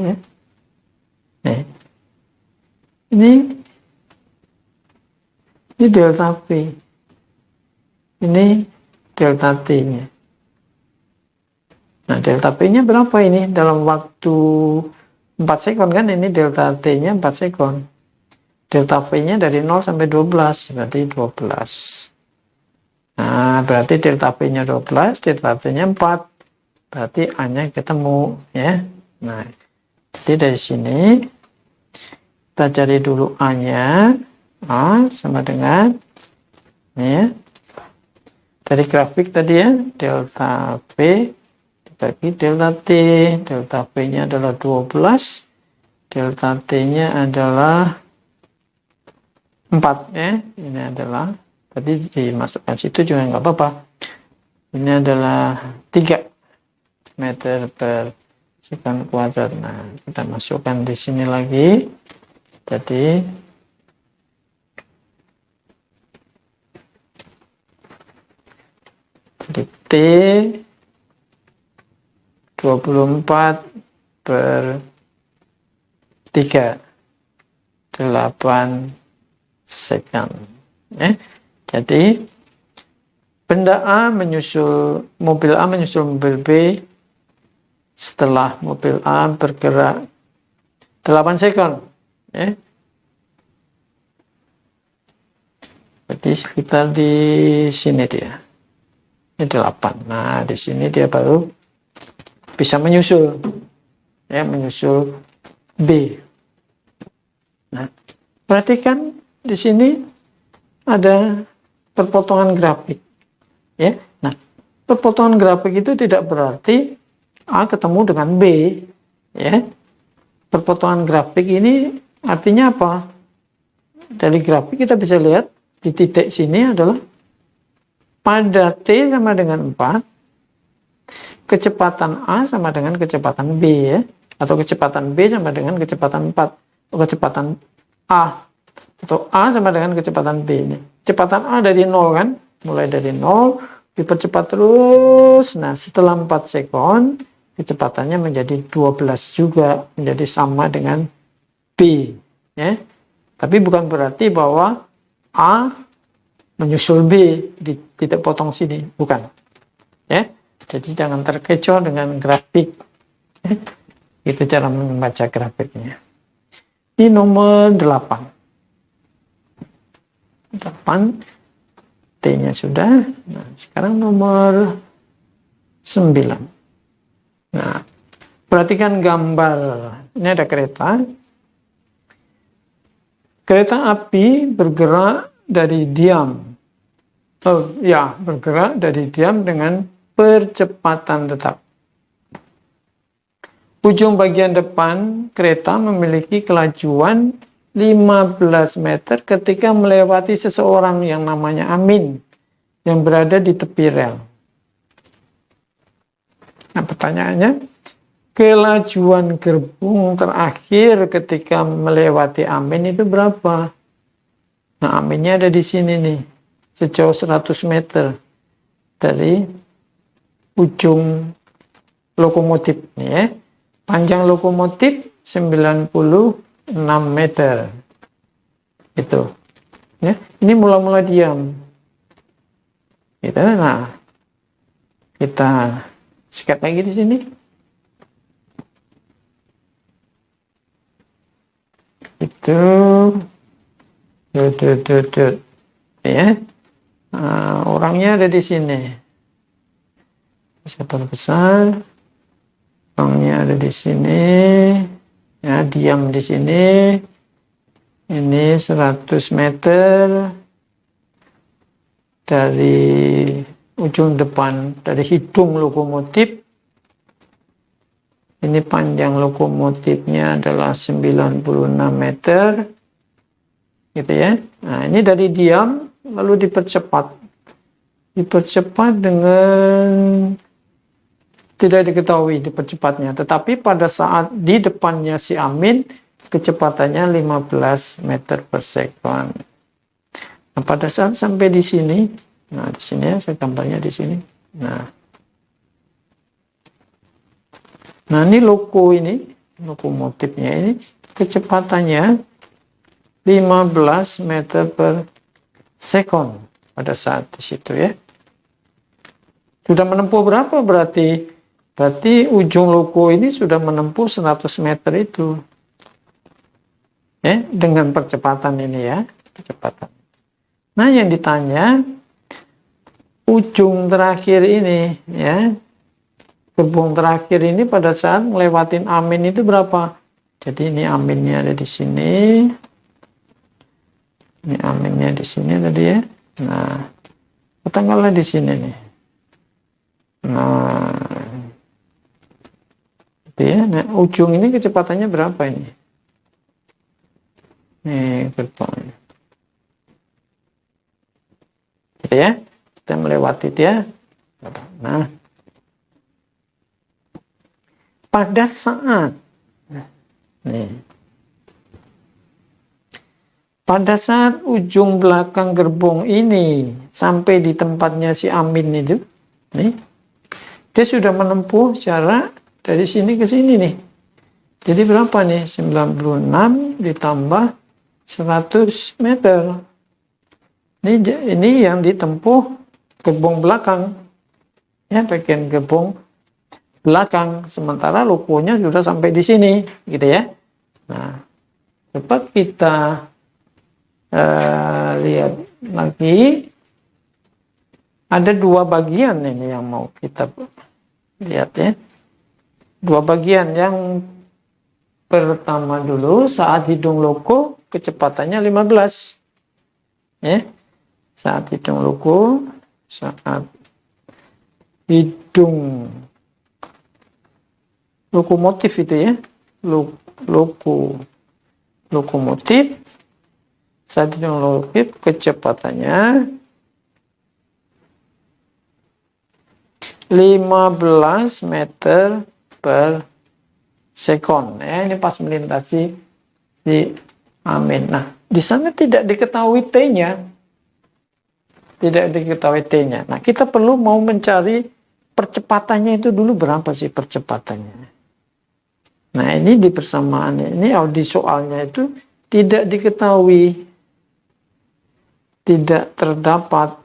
ya. Nih, ini delta V, ini delta T-nya. Nah, delta P-nya berapa ini? Dalam waktu 4 sekon, kan? Ini delta T-nya 4 sekon. Delta V-nya dari 0 sampai 12, berarti 12. Nah, berarti delta P-nya 12, delta T-nya 4. Berarti A-nya ketemu, ya. Nah, jadi dari sini kita cari dulu A-nya. A sama dengan ini, ya. Dari grafik tadi, ya, delta V dibagi delta T. Delta V-nya adalah 12, delta T-nya adalah 4, ya. Ini adalah, tadi dimasukkan situ juga nggak apa-apa. Ini adalah 3 meter per sekon kuadrat. Nah, kita masukkan di sini lagi. Jadi T 24 per 3, 8 sekon. Jadi benda A menyusul mobil B setelah mobil A bergerak 8 sekon. Jadi sekitar di sini dia. Ini 8. Nah, di sini dia baru bisa menyusul. ya, menyusul B. Nah, perhatikan di sini ada perpotongan grafik, ya. Nah, perpotongan grafik itu tidak berarti A ketemu dengan B, ya. Perpotongan grafik ini artinya apa? Dari grafik kita bisa lihat di titik sini adalah pada T sama dengan 4, kecepatan A sama dengan kecepatan B, ya. Atau kecepatan B sama dengan kecepatan 4. Atau kecepatan A. Atau A sama dengan kecepatan B. Ini. Kecepatan A dari 0 kan? Mulai dari 0, dipercepat terus. Nah, setelah 4 sekon, kecepatannya menjadi 12 juga. Menjadi sama dengan B. Ya. Tapi bukan berarti bahwa A menyusul B di titik potong sini. Bukan. Ya. Jadi jangan terkecoh dengan grafik. Itu cara membaca grafiknya. Ini nomor 8. 8. T-nya sudah. Nah, sekarang nomor 9. Nah, perhatikan gambar. Ini ada kereta. Kereta api bergerak dari diam. Bergerak dari diam dengan percepatan tetap. Ujung bagian depan kereta memiliki kelajuan 15 meter ketika melewati seseorang yang namanya Amin yang berada di tepi rel. Nah, pertanyaannya, kelajuan gerbong terakhir ketika melewati Amin itu berapa? Nah, Aminnya ada di sini nih, sejauh 100 meter dari ujung lokomotif nih, ya. Panjang lokomotif 96 meter. Itu. Ya, ini mula-mula diam. Gitu. Nah, kita sikat lagi di sini. Itu. Ya. Nah, orangnya ada di sini. Bisa perbesar, orangnya ada di sini, ya, diam di sini. Ini 100 meter dari ujung depan, dari hidung lokomotif. Ini panjang lokomotifnya adalah 96 meter, gitu ya. Nah, ini dari diam lalu dipercepat dengan tidak diketahui dipercepatnya, tetapi pada saat di depannya si Amin kecepatannya 15 meter per sekon. Nah, pada saat sampai di sini, nah di sini ya, saya gambarnya di sini. Nah ini lokomotifnya ini kecepatannya 15 meter per sekon pada saat di situ, ya. Sudah menempuh berapa berarti? Berarti ujung loko ini sudah menempuh 100 meter itu. Ya, dengan percepatan ini, ya. Percepatan. Nah, yang ditanya ujung terakhir ini, ya. Gerbong terakhir ini pada saat ngelewatin Amin itu berapa? Jadi ini Aminnya ada di sini. Ini Aminnya di sini tadi, ya. Nah, katakanlah di sini nih. Nah, gitu ya. Nah, ujung ini kecepatannya berapa ini? Nih, gerbong. Gitu ya. Kita melewati dia. Nah, pada saat ujung belakang gerbong ini sampai di tempatnya si Amin itu, nih, dia sudah menempuh jarak dari sini ke sini nih. Jadi berapa nih? 96 ditambah 100 meter. Ini yang ditempuh gerbong belakang. Ya, bagian gerbong belakang. Sementara lokonya sudah sampai di sini, gitu ya. Nah, coba kita lihat lagi. Ada dua bagian ini yang mau kita lihat, ya. Dua bagian. Yang pertama dulu, saat hidung loko kecepatannya 15. Ya. Saat hidung loko, saat hidung lokomotif itu ya, lokomotif, saat hidung lokomotif kecepatannya 15 meter per sekon. Ini pas melintasi si Amin. Nah, di sana tidak diketahui T-nya. Tidak diketahui T-nya. Nah, kita perlu mau mencari percepatannya itu dulu berapa sih percepatannya. Nah, ini di persamaan ini, di soalnya itu tidak diketahui. Tidak terdapat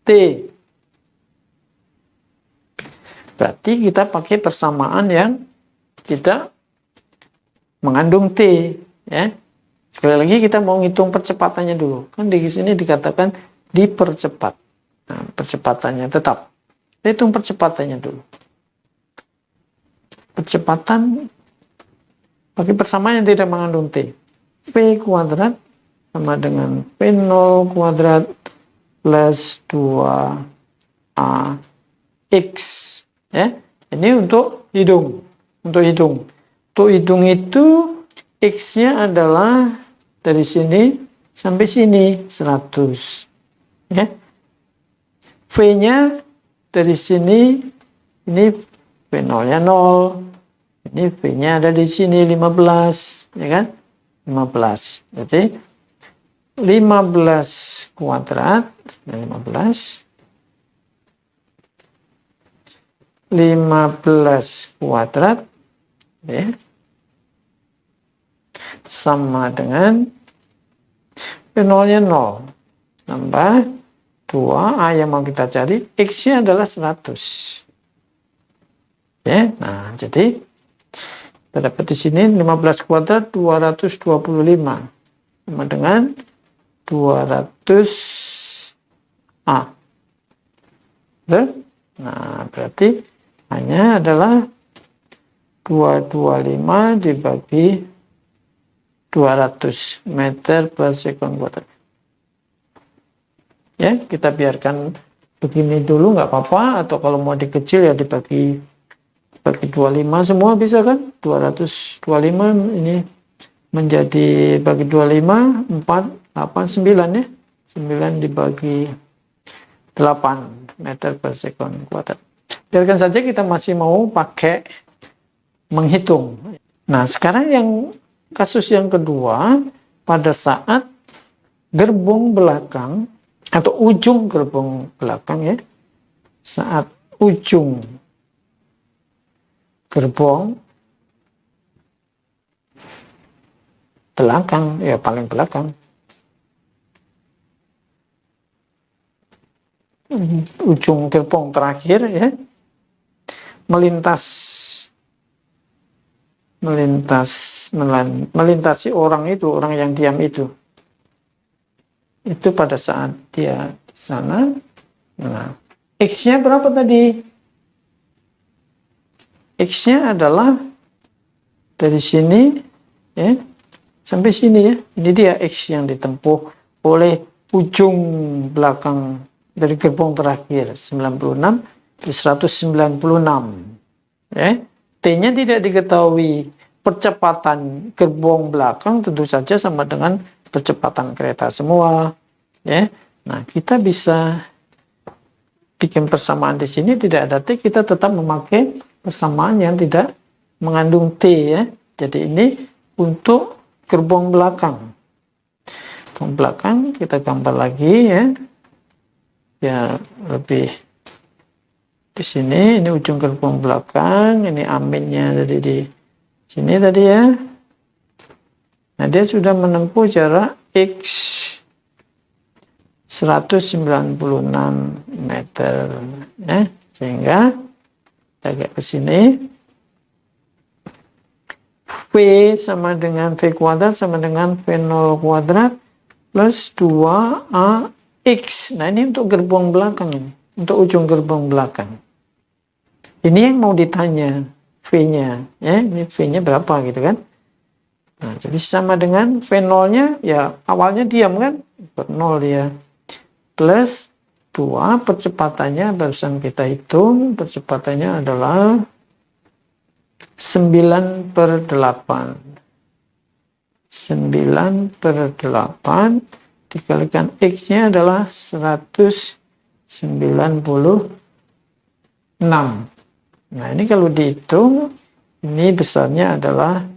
T. Berarti kita pakai persamaan yang tidak mengandung T, ya. Sekali lagi kita mau ngitung percepatannya dulu. Kan di sini dikatakan dipercepat. Nah, percepatannya tetap. Kita hitung percepatannya dulu. Percepatan pakai persamaan yang tidak mengandung T. V kuadrat sama dengan V0 kuadrat plus 2AX. Ya. Ini untuk hidung. Untuk hidung. Untuk hidung itu X-nya adalah dari sini sampai sini 100. Ya. V-nya dari sini, ini V0-nya 0. Ini V-nya ada di sini 15, ya kan? 15. Jadi 15 kuadrat, 15 kuadrat, ya, sama dengan V0-nya 0 tambah 2A yang mau kita cari, X-nya adalah 100. Ya, nah jadi kita dapat di sini 15 kuadrat 225 sama dengan 200A. Nah, berarti hanya adalah 225 dibagi 200 meter per sekon kuadrat. Ya, kita biarkan begini dulu nggak apa-apa, atau kalau mau dikecil ya dibagi 25 semua bisa kan? 225 ini menjadi bagi 25 4 8 9 ya. 9 dibagi 8 meter per sekon kuadrat. Biarkan saja, kita masih mau pakai menghitung. Nah, sekarang yang kasus yang kedua, pada saat gerbong belakang atau ujung gerbong belakang ya, saat ujung gerbong belakang, ya paling belakang, ujung gerbong terakhir ya, melintasi orang itu, orang yang diam itu pada saat dia di sana. Nah, X-nya berapa tadi? X-nya adalah dari sini ya sampai sini ya. Ini dia X yang ditempuh oleh ujung belakang dari gerbong terakhir, 96 di 196 ya. T-nya tidak diketahui. Percepatan gerbong belakang tentu saja sama dengan percepatan kereta semua ya. Nah, kita bisa bikin persamaan di sini tidak ada T, kita tetap memakai persamaan yang tidak mengandung T ya. Jadi ini untuk gerbong belakang. Gerbong belakang kita gambar lagi ya. Ya, lebih di sini, ini ujung gerbong belakang, ini aminnya dari di sini tadi ya. Nah, dia sudah menempuh jarak X 196 meter ya, sehingga agak ke sini V sama dengan V kuadrat sama dengan V0 kuadrat plus 2AX. Nah, ini untuk gerbong belakang ini, untuk ujung gerbong belakang. Ini yang mau ditanya, V-nya. Ya, ini V-nya berapa gitu kan. Nah, jadi sama dengan V0-nya, ya awalnya diam kan, 0 dia. Plus 2, percepatannya barusan kita hitung, percepatannya adalah 9/8. 9/8 dikalikan X-nya adalah 196. Nah, ini kalau dihitung, ini besarnya adalah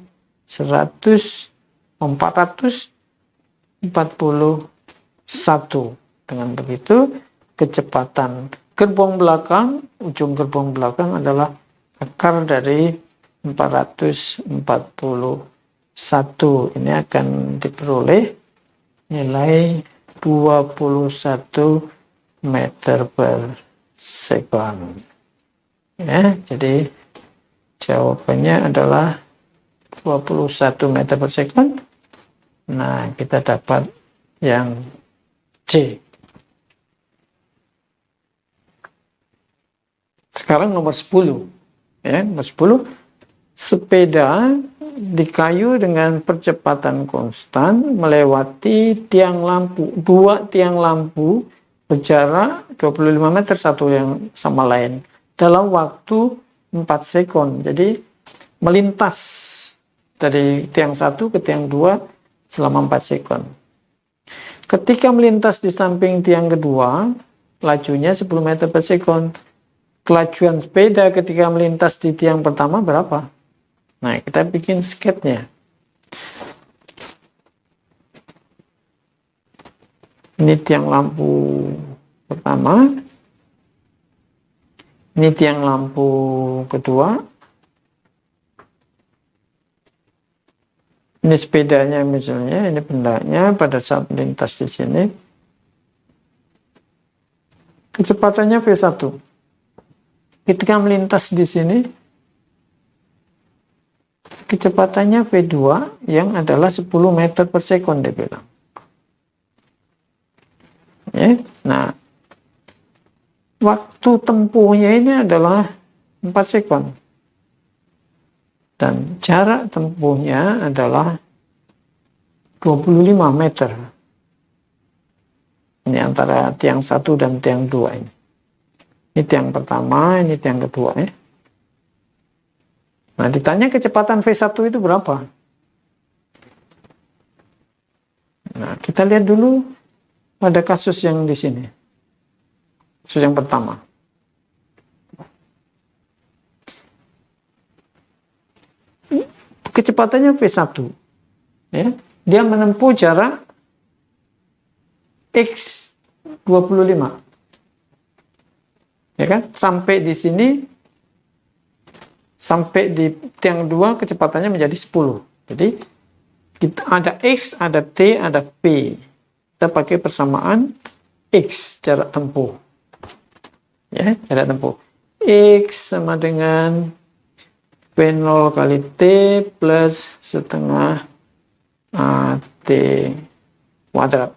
441. Dengan begitu, kecepatan gerbong belakang, ujung gerbong belakang adalah akar dari 441. Ini akan diperoleh nilai 21 meter per sekon. Ya, jadi jawabannya adalah 21 meter per sekon. Nah, kita dapat yang C. Sekarang nomor 10. Ya, nomor 10. Sepeda dikayu dengan percepatan konstan melewati tiang lampu. Dua tiang lampu berjarak 25 meter satu yang sama lain dalam waktu 4 sekon. Jadi melintas dari tiang satu ke tiang 2 selama 4 sekon. Ketika melintas di samping tiang kedua, lajunya 10 meter per sekon. Kelajuan sepeda ketika melintas di tiang pertama berapa? Nah, kita bikin sketnya. Ini tiang lampu pertama. Ini tiang lampu kedua. Ini sepedanya misalnya, ini bendanya pada saat melintas di sini. Kecepatannya V1. Ketika melintas di sini, kecepatannya V2 yang adalah 10 meter per sekon, dia bilang. Ya, nah, waktu tempuhnya ini adalah 4 sekon. Dan jarak tempuhnya adalah 25 meter. Ini antara tiang 1 dan tiang 2 ini. Ini tiang pertama, ini tiang kedua ya. Nah, ditanya kecepatan V1 itu berapa? Nah, kita lihat dulu pada kasus yang di sini. Kasus yang pertama. Kecepatannya V1. Ya. Dia menempuh jarak X 25. Ya kan? Sampai di sini, sampai di tiang 2 kecepatannya menjadi 10. Jadi kita ada X, ada T, ada P. Kita pakai persamaan X jarak tempuh. Ya, jarak tempuh. X sama dengan V0 kali T plus setengah T kuadrat.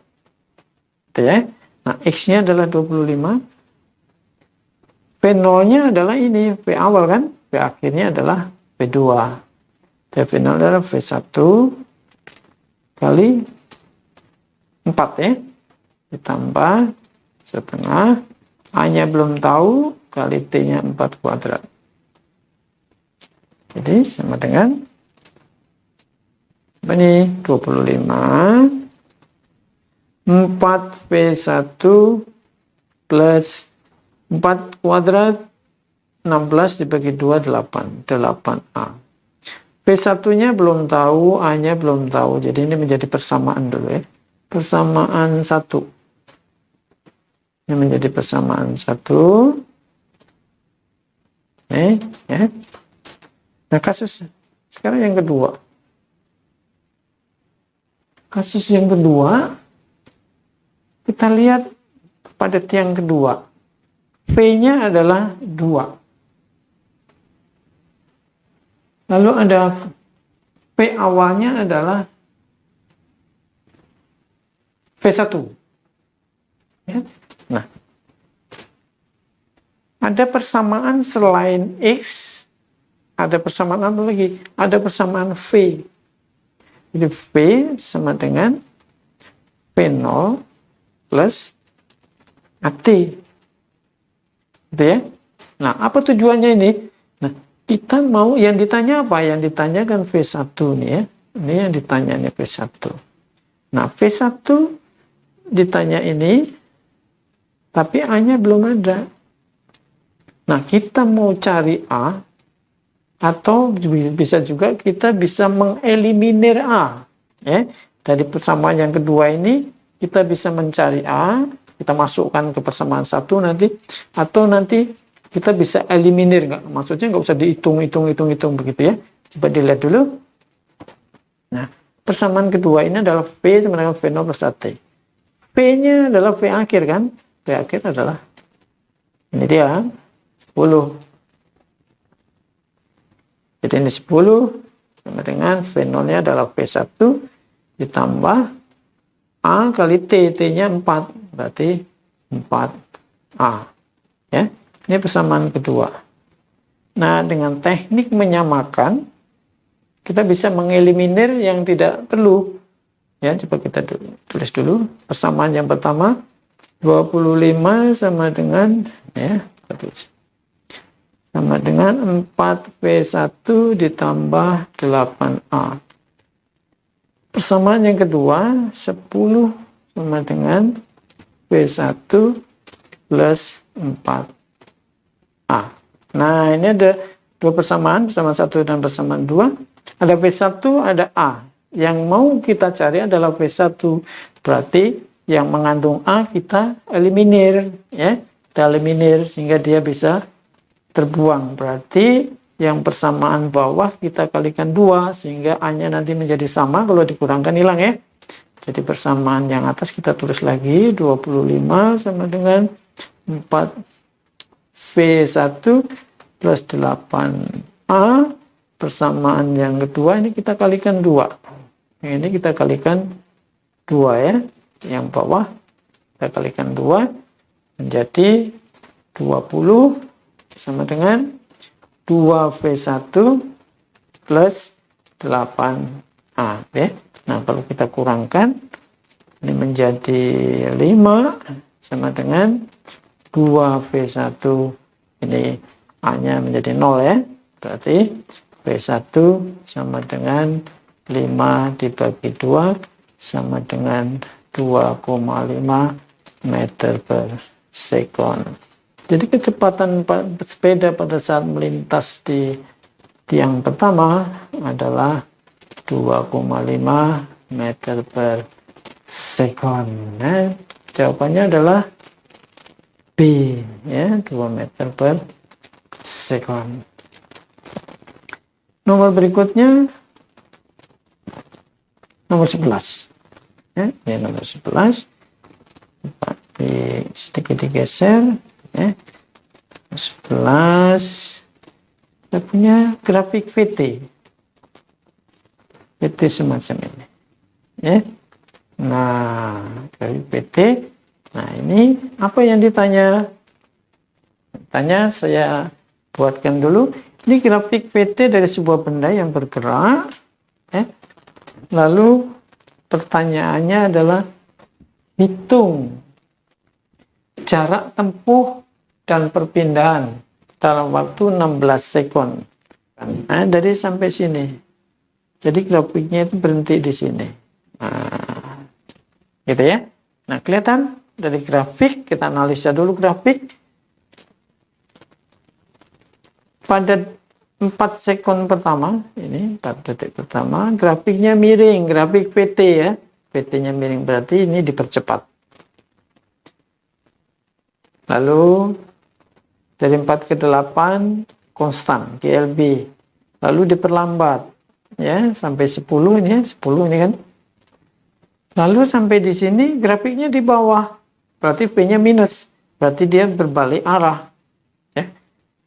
Ya. Nah, X-nya adalah 25. V0-nya adalah ini, V awal kan, V akhirnya adalah V2. V0 adalah V1 kali 4 ya, ditambah setengah, A-nya belum tahu, kali T-nya 4 kuadrat. Jadi sama dengan apa nih, 25, 4V1 plus 4 kuadrat 16 dibagi 2 8, 8A. V1-nya belum tahu, A-nya belum tahu. Jadi ini menjadi persamaan dulu ya. Persamaan 1. Ini menjadi persamaan 1. Ya. Nah, kasus sekarang yang kedua. Kasus yang kedua, kita lihat pada tiang kedua. V-nya adalah 2. Lalu ada V awalnya adalah V1. Ya. Nah, ada persamaan selain X, ada persamaan apa lagi? Ada persamaan V. Jadi V sama dengan V0 plus AT. Gitu ya. Nah, apa tujuannya ini? Nah, kita mau yang ditanya apa? Yang ditanyakan V1 nih ya. Ini yang ditanya nih V1. Nah, V1 ditanya ini, tapi A-nya belum ada. Nah, kita mau cari A, atau bisa juga kita bisa mengeliminir A. Ya. Dari persamaan yang kedua ini, kita bisa mencari A, kita masukkan ke persamaan satu nanti, atau nanti kita bisa eliminir, nggak? Maksudnya nggak usah dihitung begitu ya. Coba dilihat dulu. Nah, persamaan kedua ini adalah V sama dengan V0 plus AT. V-nya adalah V akhir kan? V akhir adalah ini dia 10. Jadi ini 10 sama dengan V0-nya adalah V1 ditambah A kali T. T-nya 4. Berarti 4A. Ya. Ini persamaan kedua. Nah, dengan teknik menyamakan, kita bisa mengeliminir yang tidak perlu. Ya, coba kita tulis dulu. Persamaan yang pertama, 25 sama dengan, ya, sama dengan 4V1 ditambah 8A. Persamaan yang kedua, 10 sama dengan V1 plus 4A. Nah, ini ada dua persamaan 1 dan persamaan 2. Ada V1, ada A. Yang mau kita cari adalah V1. Berarti yang mengandung A kita eliminir. Ya, kita eliminir sehingga dia bisa terbuang. Berarti yang persamaan bawah kita kalikan 2 sehingga A-nya nanti menjadi sama. Kalau dikurangkan hilang ya. Jadi persamaan yang atas kita tulis lagi 25 sama dengan 4V1 plus 8A. Persamaan yang kedua ini kita kalikan 2. Ini kita kalikan 2 ya. Yang bawah kita kalikan 2 menjadi 20 sama dengan 2V1 plus 8A. Ya. Nah, kalau kita kurangkan, ini menjadi 5 sama dengan 2V1. Ini A-nya menjadi 0 ya. Berarti V1 sama dengan 5 dibagi 2 sama dengan 2,5 meter per second. Jadi kecepatan sepeda pada saat melintas di tiang pertama adalah 2,5 meter per second. Nah, jawabannya adalah B, ya, 2 meter per second. Nomor berikutnya, nomor 11. Ya, ini nomor 11. Sedikit digeser. Ya. 11. Kita punya grafik VT. VT semacam ini. Ya. Nah, grafik VT. Nah, ini apa yang ditanya? Tanya saya buatkan dulu. Ini grafik VT dari sebuah benda yang bergerak. Ya. Lalu pertanyaannya adalah hitung jarak tempuh dan perpindahan dalam waktu 16 sekon. Nah, dari sampai sini. Jadi grafiknya itu berhenti di sini. Nah, gitu ya. Nah, kelihatan dari grafik, kita analisa dulu grafik. Pada 4 sekon pertama, ini 4 detik pertama, grafiknya miring, grafik PT ya. PT-nya miring, berarti ini dipercepat. Lalu dari 4 ke 8 konstan, GLB. Lalu diperlambat ya sampai 10 ini ya, 10 ini kan. Lalu sampai di sini grafiknya di bawah. Berarti V-nya minus. Berarti dia berbalik arah. Ya.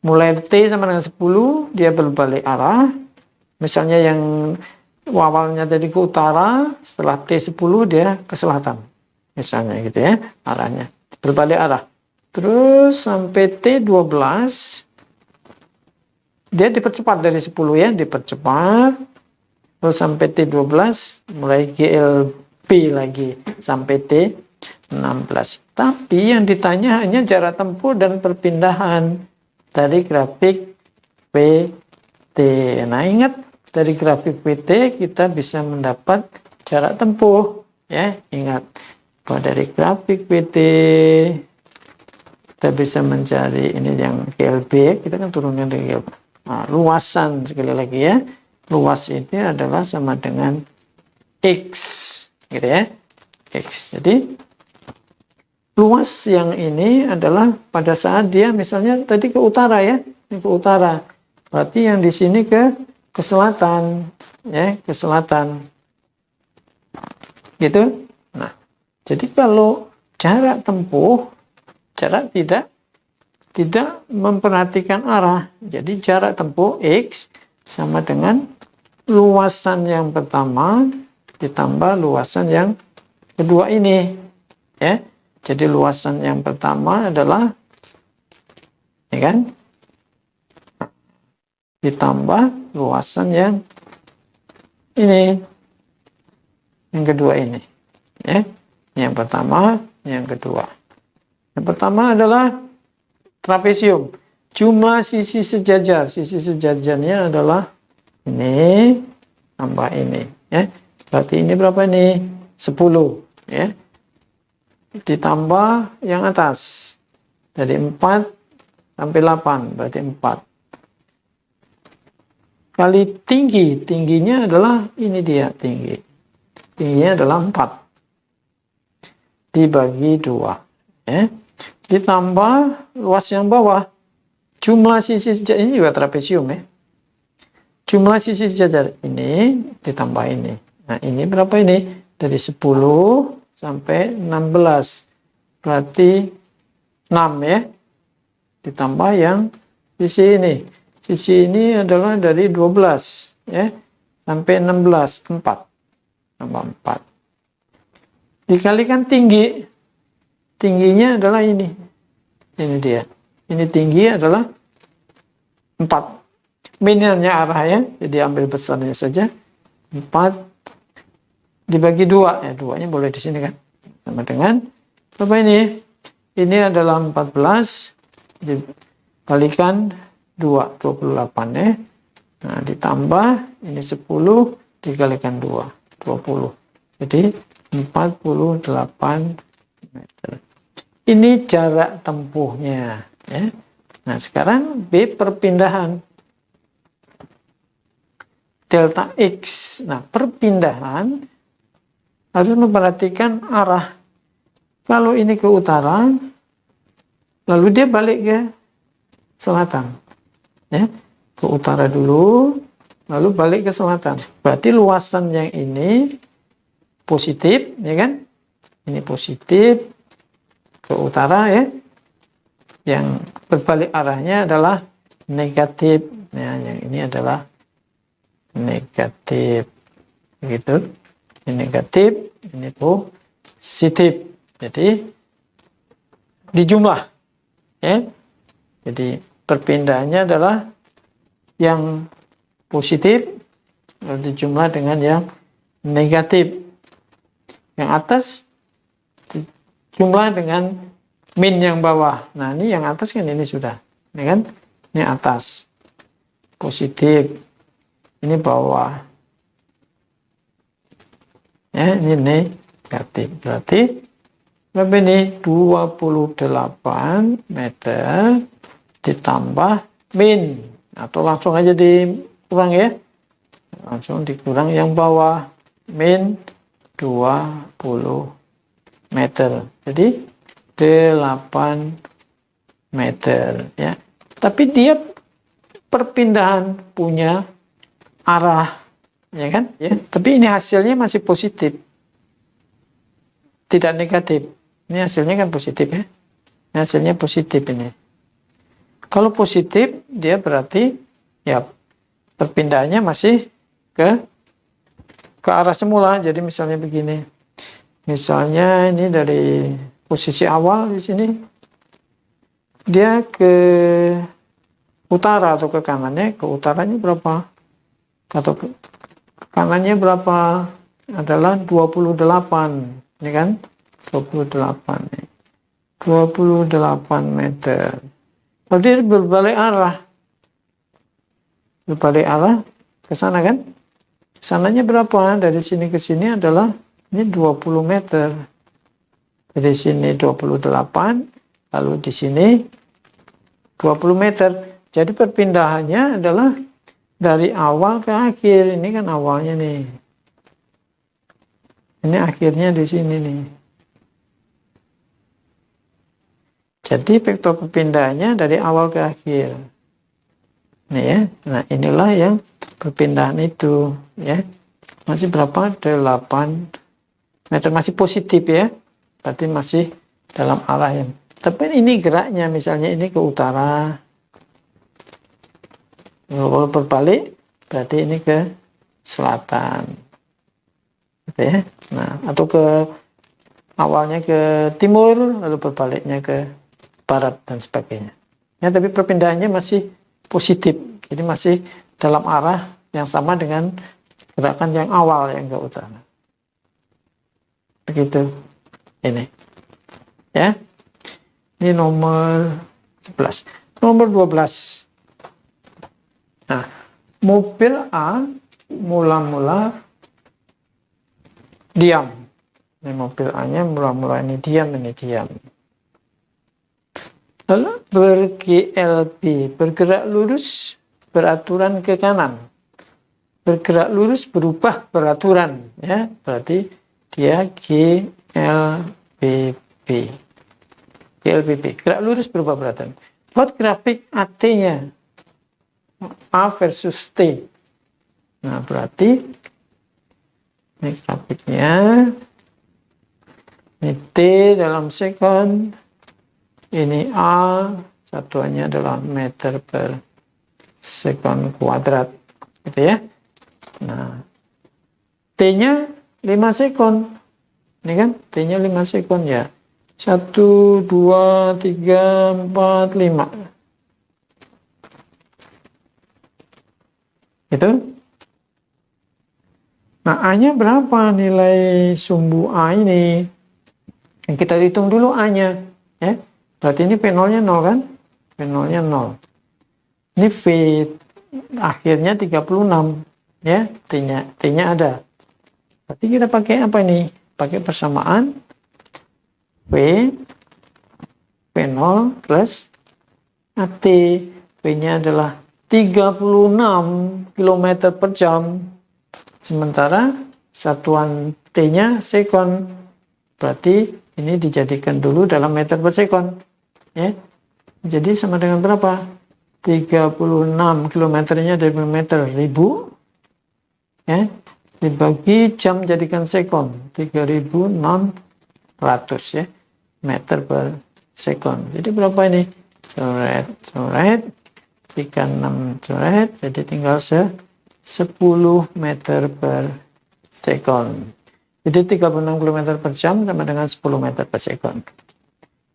Mulai T sama dengan 10, dia berbalik arah. Misalnya yang awalnya dari ke utara, setelah T10 dia ke selatan. Misalnya gitu ya, arahnya. Berbalik arah. terus sampai T12, dia dipercepat dari 10 ya, dipercepat, terus sampai T12, mulai GLB lagi, sampai T16. Tapi yang ditanya hanya jarak tempuh dan perpindahan dari grafik PT. Nah, ingat, dari grafik PT kita bisa mendapat jarak tempuh. Ya, ingat, bahwa dari grafik PT kita bisa mencari ini yang GLB, kita kan turunnya dari GLB. Nah, luasan sekali lagi ya, luas ini adalah sama dengan X, gitu ya, X. Jadi luas yang ini adalah pada saat dia misalnya tadi ke utara ya, ini ke utara, berarti yang di sini ke selatan, ya, ke selatan, gitu. Nah, jadi kalau jarak tempuh, jarak tidak memperhatikan arah. Jadi jarak tempuh X sama dengan luasan yang pertama ditambah luasan yang kedua ini. Ya. Jadi luasan yang pertama adalah, ya kan, ditambah luasan yang ini, yang kedua ini. Ya. Yang pertama, yang kedua. Yang pertama adalah trapesium. Jumlah sisi sejajar. Sisi sejajarnya adalah ini tambah ini. Ya. Berarti ini berapa nih? 10. Ya. Ditambah yang atas. Dari 4 sampai 8. Berarti 4. Kali tinggi. Tingginya adalah ini dia tinggi. Tingginya adalah 4. Dibagi 2. Ya. Ditambah luas yang bawah. Jumlah sisi sejajar ini juga trapesium ya. Jumlah sisi sejajar ini ditambah ini. Nah, ini berapa ini? Dari 10 sampai 16. Berarti 6 ya. Ditambah yang sisi ini. Sisi ini adalah dari 12 ya sampai 16, 4. Tambah 4. Dikalikan tinggi. Tingginya adalah ini. Ini dia. Ini tinggi adalah 4. Minimnya arah ya. Jadi ambil besarnya saja. 4 dibagi 2. Ya, 2-nya boleh di sini kan. Sama dengan apa ini? Ini adalah 14 dikalikan 2, 28 ya. Nah, ditambah ini 10 dikalikan 2, 20. Jadi 48 meter. Ini jarak tempuhnya. Ya. Nah, sekarang B perpindahan. Delta X. Nah, perpindahan harus memperhatikan arah. Kalau ini ke utara, lalu dia balik ke selatan. Ya. Ke utara dulu, lalu balik ke selatan. Berarti luasan yang ini positif, ya kan? Ini positif ke utara ya. Yang berbalik arahnya adalah negatif. Nah, yang ini adalah negatif. Begitu. Ini negatif, ini positif. Jadi dijumlah ya. Jadi perpindahannya adalah yang positif lalu dijumlah dengan yang negatif. Yang atas jumlah dengan min yang bawah. Nah, ini yang atas kan ini sudah, ya kan? Ini atas positif, ini bawah. Ya, ini negatif. Berarti berapa ini? 28 meter ditambah min. Atau langsung aja dikurang ya. Langsung dikurang yang bawah. Min 20 meter. Jadi 8 meter ya. Tapi dia perpindahan punya arah ya kan? Ya. Tapi ini hasilnya masih positif. Tidak negatif. Ini hasilnya kan positif ya. Ini hasilnya positif ini. Kalau positif dia berarti ya perpindahannya masih ke arah semula. Jadi misalnya begini. Misalnya ini dari posisi awal di sini. dia ke utara atau ke kanannya, ke utaranya berapa? Atau ke kanannya berapa? Adalah 28, ini kan? 28 nih. 28 meter. Berarti berbalik arah. Berbalik arah ke sana kan? Sananya berapa? Dari sini ke sini adalah ini 20 meter. Dari sini 28, lalu di sini 20 meter. Jadi perpindahannya adalah dari awal ke akhir. Ini kan awalnya nih. Ini akhirnya di sini nih. Jadi vektor perpindahannya dari awal ke akhir. Nih ya. Nah, inilah yang perpindahan itu, ya. Masih berapa? 8 meter, masih positif ya. Berarti masih dalam arah yang. Tapi ini geraknya, misalnya ini ke utara. Kalau berbalik, berarti ini ke selatan. Gitu ya. Nah, atau ke awalnya ke timur, lalu berbaliknya ke barat dan sebagainya. Ya, tapi perpindahannya masih positif. Jadi masih dalam arah yang sama dengan gerakan yang awal yang ke utara. Begitu. Ini. Ya. Ini nomor 11. Nomor 12. Nah, mobil A mula-mula diam. Ini mobil A-nya mula-mula ini diam, ini diam. Lalu ber-GLB, bergerak lurus, beraturan ke kanan. Bergerak lurus berubah beraturan, ya. Berarti dia GLBB. GLBB, gerak lurus berubah beraturan. Buat grafik AT-nya. A versus T. Nah, berarti ini grafiknya. Ini T dalam sekon. Ini A, satuannya adalah meter per sekon kuadrat. Gitu ya. Nah, T-nya 5 sekon. Ini kan, T-nya 5 sekon ya. 1, 2, 3, 4, 5. Itu. Nah, A-nya berapa nilai sumbu A ini? Yang kita hitung dulu A-nya. Ya. Berarti ini P0-nya 0 kan? P0-nya 0. Ini V akhirnya 36. Ya, T-nya ada. Berarti kita pakai apa ini? Pakai persamaan P0 plus AT. P-nya adalah 36 km per jam. Sementara satuan T-nya sekon. Berarti ini dijadikan dulu dalam meter per sekon. Ya. Jadi sama dengan berapa? 36 kilometernya dari meter 1000. Ya. Dibagi jam jadikan sekon. 3600 ya. Meter per sekon. Jadi berapa ini? Coret. 36 coret. Jadi tinggal 10 meter per sekon. Jadi 36 km per jam sama dengan 10 meter per sekon.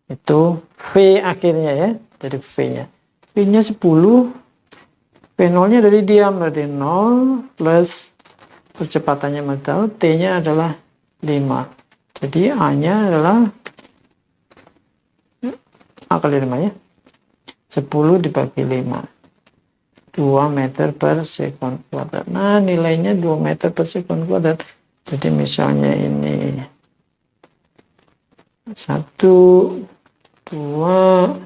Itu V akhirnya ya. Dari V-nya. V-nya 10. P0-nya dari diam. Berarti 0 plus percepatannya metal. T-nya adalah 5. Jadi A-nya adalah A kali 5 ya. 10 dibagi 5. 2 meter per sekon kuadrat. Nah, nilainya 2 meter per sekon kuadrat. Jadi misalnya ini 1, 2,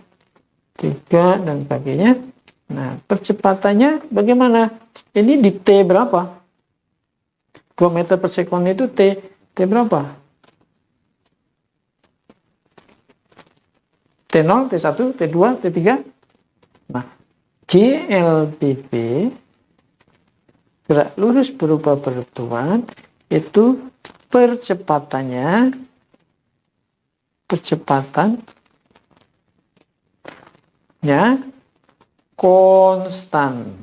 3, dan sebagainya. Nah, percepatannya bagaimana? Ini di T berapa? 2 meter per sekon itu T berapa? T0, T1, T2, T3. Nah, GLBB, gerak lurus berubah beraturan, itu percepatannya konstan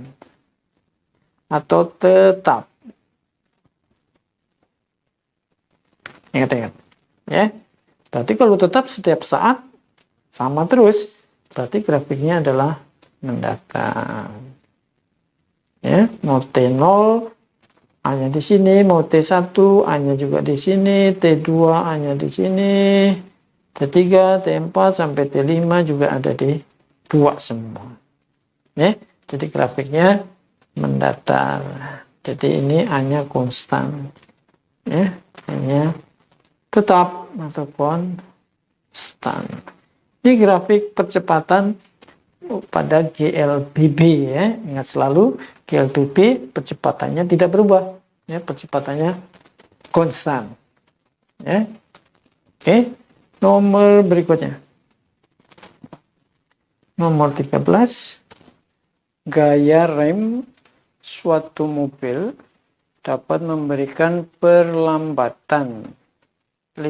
atau tetap. Ingat-ingat ya. Berarti kalau tetap setiap saat sama terus, berarti grafiknya adalah mendatar. Ya, mau T0 A-nya di sini, mau T1 A-nya juga di sini, T2 A-nya di sini, T3, T4 sampai T5 juga ada di 2 semua. Ya, jadi grafiknya mendatar. Jadi ini A-nya konstan. Ya, A-nya tetap atau konstan. Ini grafik percepatan pada GLBB ya. Ingat selalu GLBB percepatannya tidak berubah. Ya, percepatannya konstan. Ya. Oke. Nomor berikutnya. Nomor 13. Gaya rem suatu mobil dapat memberikan perlambatan 5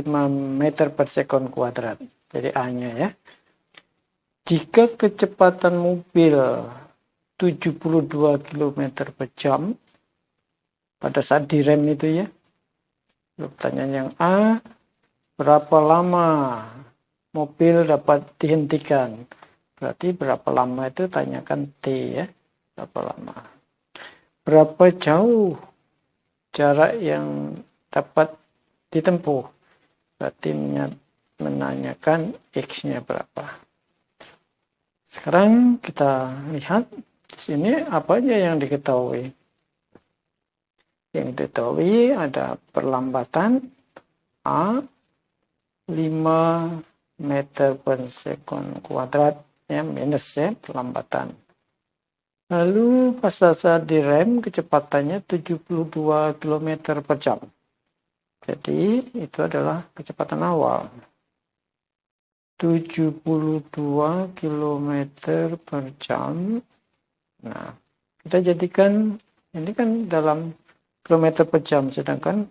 meter per sekon kuadrat. Jadi A-nya ya. Jika kecepatan mobil 72 km per jam pada saat direm itu ya. Pertanyaan yang A, berapa lama mobil dapat dihentikan? Berarti berapa lama itu tanyakan T ya. Berapa lama? Berapa jauh jarak yang dapat ditempuh? Berarti menanyakan X-nya berapa. Sekarang kita lihat di sini apa aja yang diketahui. Yang diketahui ada perlambatan A 5 meter per sekon kuadrat ya, minus ya perlambatan. Lalu pas saat direm kecepatannya 72 km per jam. Jadi itu adalah kecepatan awal. 72 km per jam. Nah, kita jadikan ini kan dalam kilometer per jam, sedangkan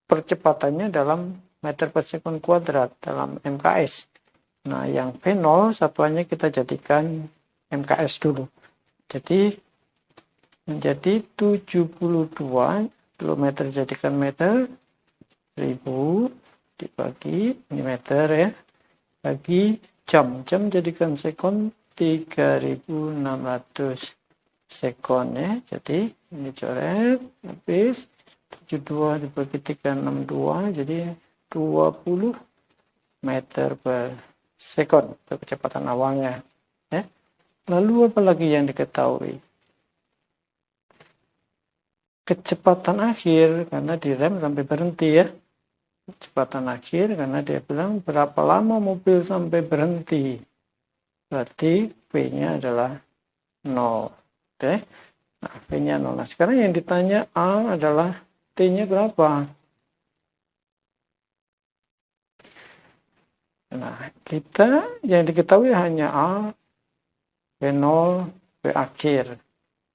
percepatannya dalam meter per sekon kuadrat dalam MKS. Nah, yang V0 satuannya kita jadikan MKS dulu. Jadi menjadi 72 km jadikan meter, 1000 dibagi ini meter ya, bagi jam. Jam jadikan sekon, 3600 sekon ya. Jadi ini coret habis 72 dibagi 362 jadi 20 meter per sekon itu kecepatan awalnya ya. Lalu apa lagi yang diketahui? Kecepatan akhir karena direm sampai berhenti ya. Kecepatan akhir karena dia bilang berapa lama mobil sampai berhenti. Berarti V-nya adalah 0. Oke. Nah, V-nya 0. Nah, sekarang yang ditanya A adalah T-nya berapa? Nah, kita yang diketahui hanya A, V0, V akhir.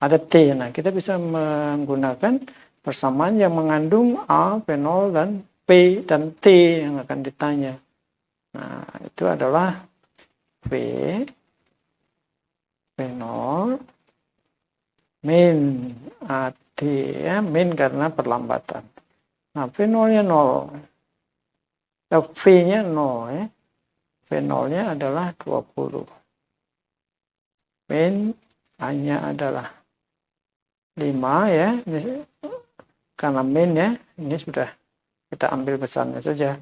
Ada T. Nah, kita bisa menggunakan persamaan yang mengandung A, V0, dan P dan T yang akan ditanya. Nah, itu adalah V, V0, min AT ya, min karena perlambatan. Nah, V0-nya 0. V-nya 0 ya. V0-nya adalah 20. Min hanya adalah 5 ya. Ini, karena min ya, ini sudah kita ambil besarnya saja.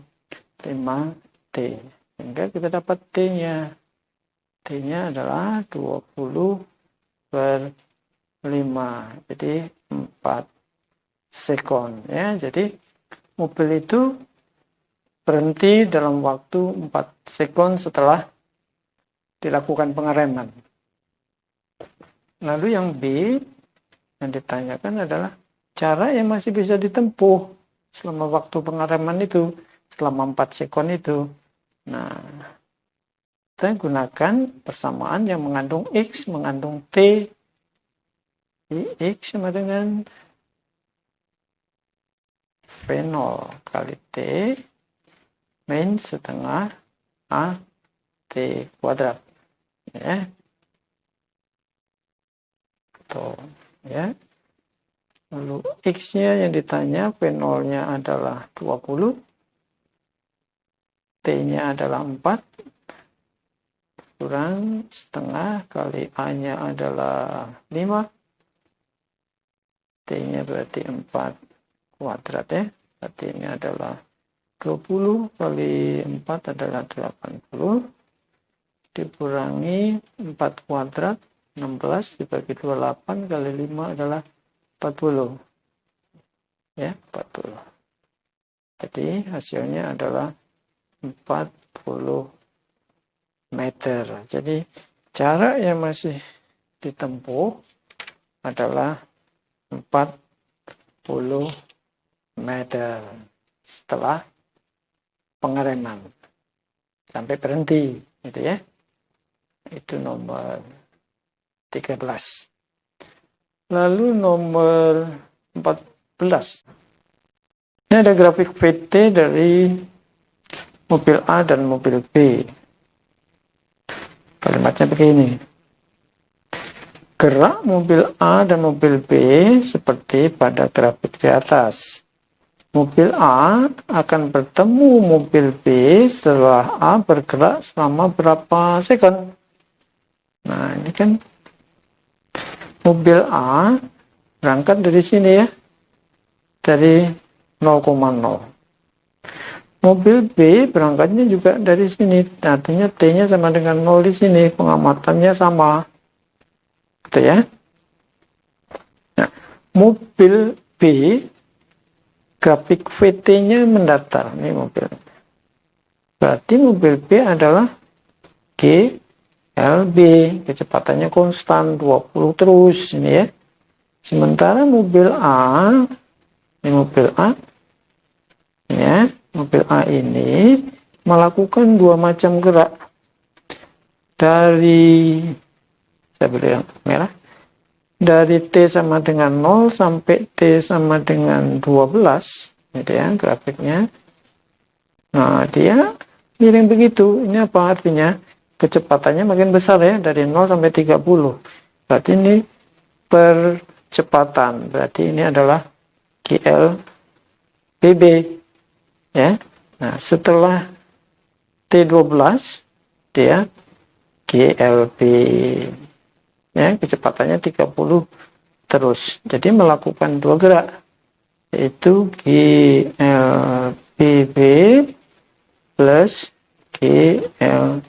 5T. Sehingga kita dapat T-nya. T-nya adalah 20 per 5. Jadi 4 sekon ya. Jadi mobil itu berhenti dalam waktu 4 sekon setelah dilakukan pengereman. Lalu yang B yang ditanyakan adalah cara yang masih bisa ditempuh selama waktu pengereman itu, selama 4 sekon itu. Nah, kita gunakan persamaan yang mengandung X, mengandung T. X sama dengan V0 kali T min setengah A T kuadrat. Ya. Tuh, ya. Lalu X-nya yang ditanya, V0-nya adalah 20, T-nya adalah 4, kurang setengah kali A-nya adalah 5. T-nya berarti 4 kuadrat ya. Berarti ini adalah 20 kali 4 adalah 80. Dikurangi 4 kuadrat, 16 dibagi 28 kali 5 adalah 40. Ya, 40. Jadi hasilnya adalah 40 meter. Jadi jarak yang masih ditempuh adalah 40 meter setelah pengereman sampai berhenti, gitu ya. Itu nomor 13. Lalu nomor 14. Ini ada grafik PT dari mobil A dan mobil B. Kalimatnya begini. Gerak mobil A dan mobil B seperti pada grafik di atas. Mobil A akan bertemu mobil B setelah A bergerak selama berapa sekon. Nah, ini kan mobil A berangkat dari sini ya. Dari 0,0. Mobil B berangkatnya juga dari sini. Artinya T-nya sama dengan 0 di sini. Pengamatannya sama. Gitu ya. Nah, mobil B, grafik VT-nya mendatar. Ini mobil. Berarti mobil B adalah GLB. Kecepatannya konstan 20 terus. Ini ya. Sementara mobil A, ini mobil A, ya, mobil A ini melakukan dua macam gerak. Dari, saya beri yang merah, dari T sama dengan 0 sampai T sama dengan 12, gitu ya, grafiknya. Nah, dia miring begitu. Ini apa artinya? Kecepatannya makin besar ya, dari 0 sampai 30. Berarti ini percepatan. Berarti ini adalah GLBB. Ya. Nah, setelah T12 dia GLB. Ya, kecepatannya 30 terus. Jadi melakukan dua gerak, yaitu GLBB plus GLB.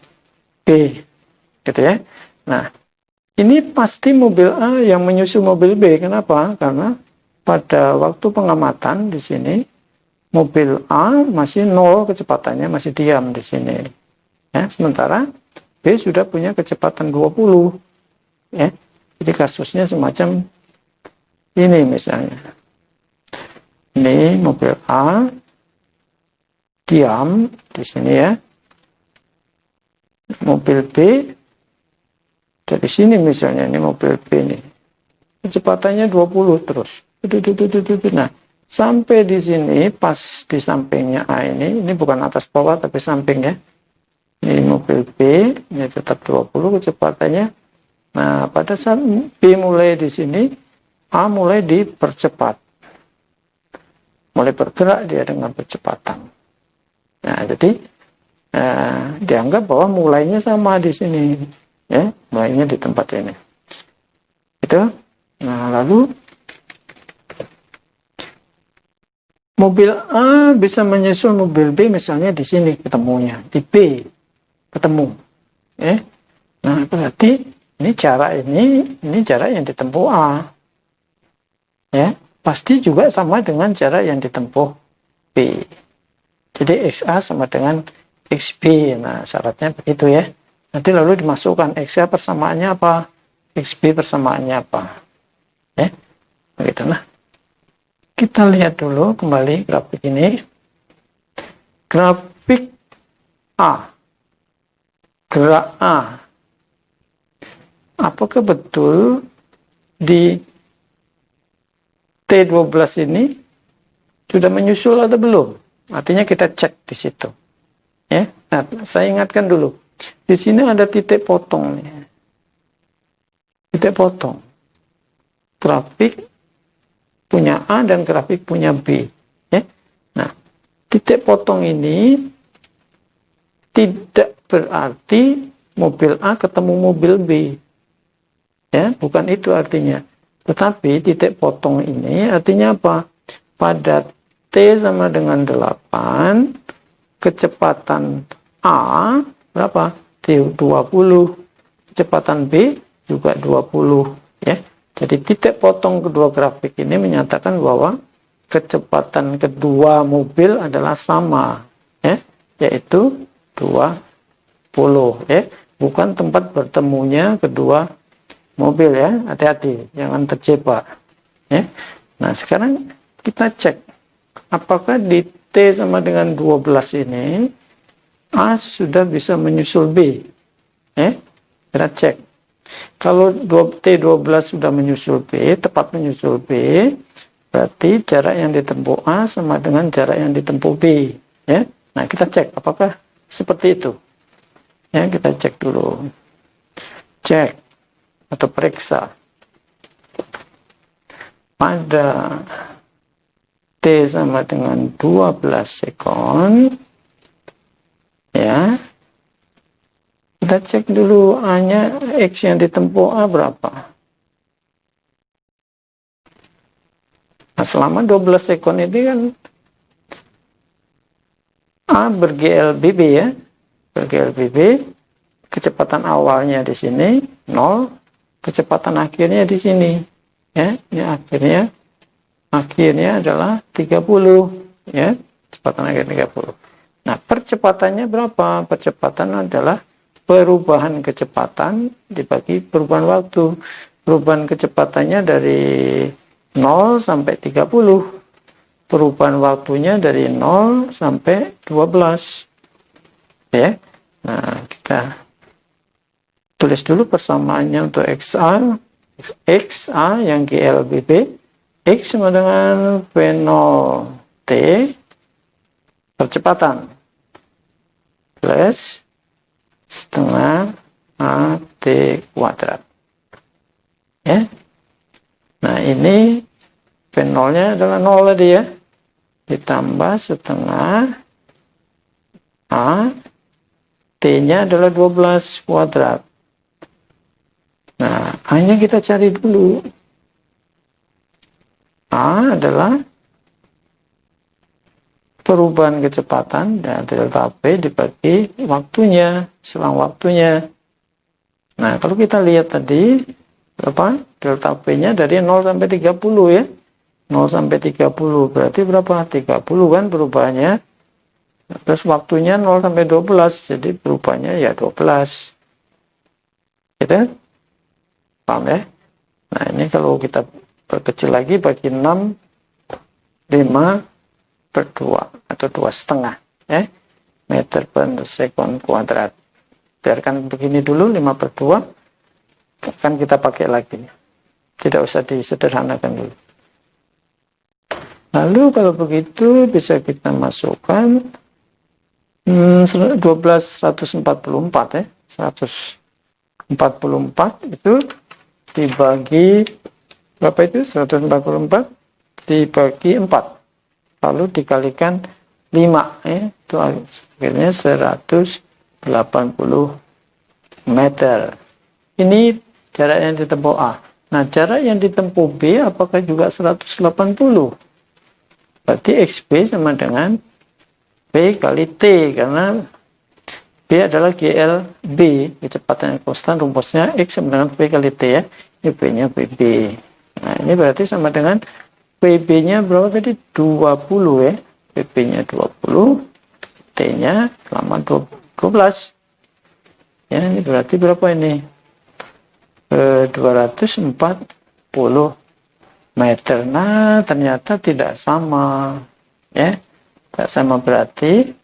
Gitu ya. Nah, ini pasti mobil A yang menyusul mobil B. Kenapa? Karena pada waktu pengamatan di sini mobil A masih 0 kecepatannya, masih diam di sini. Ya, sementara B sudah punya kecepatan 20. Ya. Jadi kasusnya semacam ini misalnya. Ini mobil A diam di sini ya. Mobil B dari sini misalnya, ini mobil B ini. Kecepatannya 20 terus. Nah, sampai di sini pas di sampingnya A ini bukan atas bawah tapi samping ya. Ini mobil B, ini tetap 20 kecepatannya. Nah, pada saat B mulai di sini, A mulai dipercepat. Mulai bergerak dia dengan percepatan. Nah, jadi dianggap bahwa mulainya sama di sini. Ya, mulainya di tempat ini. Itu. Nah, lalu mobil A bisa menyusul mobil B misalnya di sini ketemunya, di B ketemu. Ya. Nah, berarti ini jarak jarak yang ditempuh A. Ya, pasti juga sama dengan jarak yang ditempuh B. Jadi XA sama dengan XB. Nah, syaratnya begitu ya. Nanti lalu dimasukkan XA persamaannya apa? XB persamaannya apa? Ya. Begitu nah. Kita lihat dulu kembali grafik ini. Grafik A. Gerak A. Apakah betul di T12 ini sudah menyusul atau belum? Artinya kita cek di situ. Ya. Nah, saya ingatkan dulu. Di sini ada titik potong nih. Titik potong. Grafik punya A dan grafik punya B. Ya. Nah, titik potong ini tidak berarti mobil A ketemu mobil B. Ya, bukan itu artinya. Tetapi titik potong ini artinya apa? Pada T sama dengan 8, kecepatan A berapa? T 20. Kecepatan B juga 20, ya. Jadi titik potong kedua grafik ini menyatakan bahwa kecepatan kedua mobil adalah sama, ya, yaitu 20, ya. Bukan tempat bertemunya kedua mobil, ya. Hati-hati, jangan terjebak, ya. Nah, sekarang kita cek apakah di T sama dengan 12 ini A sudah bisa menyusul B, ya. Kita cek. Kalau T12 sudah menyusul B, tepat menyusul B, berarti jarak yang ditempuh A sama dengan jarak yang ditempuh B. Ya, nah kita cek apakah seperti itu. Ya, kita cek dulu. Cek atau periksa. Pada T sama dengan 12 sekon, ya, kita cek dulu A-nya, X yang ditempuh A berapa. Nah, selama 12 sekon ini kan A ber-GLBB, ya. Ber-GLBB, kecepatan awalnya di sini 0, kecepatan akhirnya di sini. Ya, ini akhirnya adalah 30, ya. Kecepatan akhir 30. Nah, percepatannya berapa? Percepatan adalah perubahan kecepatan dibagi perubahan waktu. Perubahan kecepatannya dari 0 sampai 30. Perubahan waktunya dari 0 sampai 12. Ya. Nah, kita tulis dulu persamaannya untuk XA. XA yang GLBB. X sama dengan V0T percepatan plus setengah AT kuadrat, ya. Nah, ini P0-nya adalah 0 tadi, ya, ditambah setengah A, T-nya adalah 12 kuadrat. Nah, A-nya kita cari dulu. A adalah perubahan kecepatan dan delta P dibagi waktunya, selang waktunya. Nah, kalau kita lihat tadi, berapa? Delta P-nya dari 0 sampai 30, ya. 0 sampai 30, berarti berapa? 30 kan perubahannya. Terus waktunya 0 sampai 12, jadi perubahannya ya 12. Gitu? Paham, ya? Nah, ini kalau kita perkecil lagi, bagi 6, 5, per 2 atau 2,5, ya, meter per sekon kuadrat. Biarkan begini dulu, 5 per 2 akan kita pakai lagi, tidak usah disederhanakan dulu. Lalu kalau begitu bisa kita masukkan 144, ya, 144 itu dibagi berapa itu? 144 dibagi 4 lalu dikalikan 5, ya, itu akhirnya 180 meter. Ini jarak yang ditempuh A. Nah, jarak yang ditempuh B apakah juga 180? Berarti XB sama dengan P kali T, karena B adalah GLB, kecepatan yang konstan, rumusnya X sama dengan P kali T, ya. Ini B-nya PB. Nah, ini berarti sama dengan PB-nya berapa tadi? 20, ya. PB-nya 20, T-nya selama 12. Ya, ini berarti berapa ini? 240 meter. Nah, ternyata tidak sama, ya. Tidak sama berarti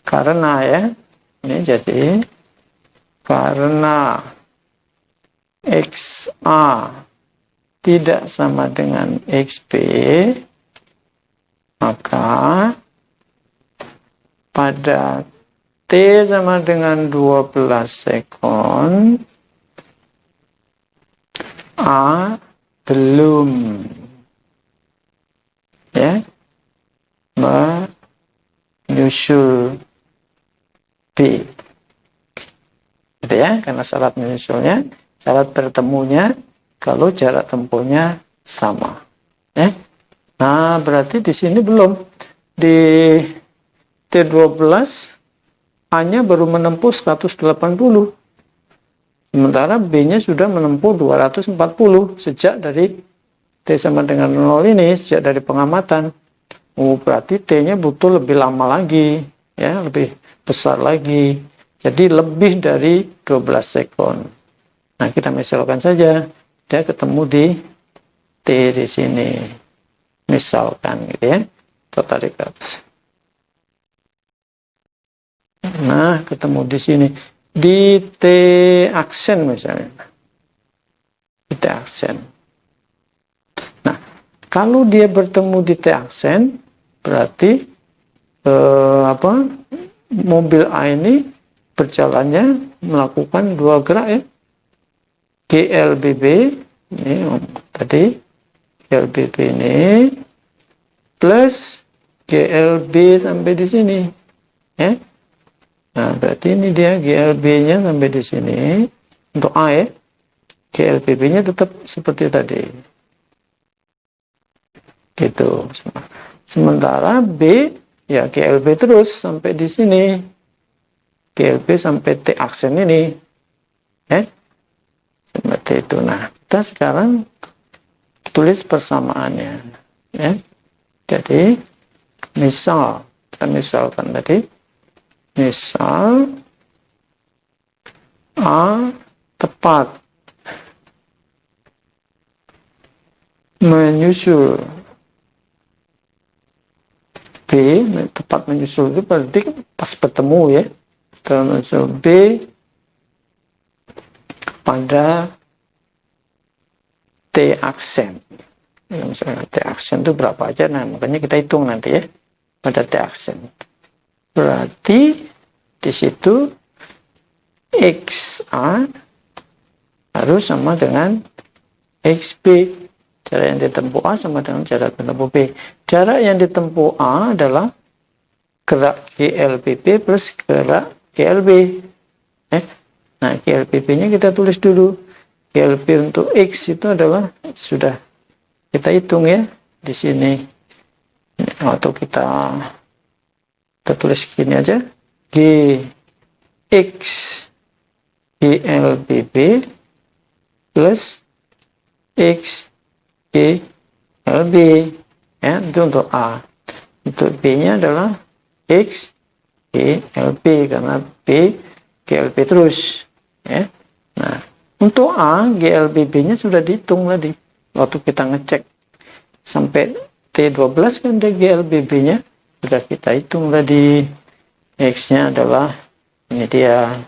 karena, ya, ini jadi karena XA tidak sama dengan XB, maka pada T sama dengan 12 sekon, A belum, ya, menyusul B. gitu ya, karena syarat menyusulnya, syarat bertemunya kalau jarak tempuhnya sama. Nah, berarti di sini belum, di T12 A-nya baru menempuh 180, sementara B-nya sudah menempuh 240 sejak dari T sama dengan 0 ini, sejak dari pengamatan. Berarti T-nya butuh lebih lama lagi, ya, lebih besar lagi. Jadi lebih dari 12 sekon. Nah, kita misalkan saja dia ketemu di T di sini. Misalkan gitu ya. Kita tarik ke atas. Nah, ketemu di sini di T aksen misalnya. Di T aksen. Nah, kalau dia bertemu di T aksen, berarti mobil A ini berjalannya melakukan dua gerak ya. GLBB ini tadi GLBB ini plus GLB sampai di sini ya. Nah, berarti ini dia GLB-nya sampai di sini untuk A ya. GLBB-nya tetap seperti tadi. Gitu. Sementara B ya GLB terus sampai di sini. GLB sampai T aksen ini. Seperti itu. Nah, kita sekarang tulis persamaannya. Ya. Jadi, kita misalkan tadi, misal A tepat menyusul B, tepat menyusul itu berarti pas bertemu ya, menyusul B pada T aksen. Ya, misalnya T aksen itu berapa aja, nah makanya kita hitung nanti ya pada T aksen. Berarti di situ XA harus sama dengan XB. Jarak yang ditempuh A sama dengan jarak ditempuh B. Jarak yang ditempuh A adalah gerak GLBB plus gerak GLB. Nah, GLBB-nya kita tulis dulu. GLB untuk X itu adalah sudah kita hitung ya di sini. Atau kita tulis gini aja. GX GLBB plus X GLB ya, itu untuk A. Untuk B-nya adalah X GLB karena B GLB terus ya. Nah, untuk A GLBB-nya sudah dihitung tadi waktu kita ngecek sampai T12 kan ada GLBB-nya sudah kita hitung tadi. X-nya adalah ini dia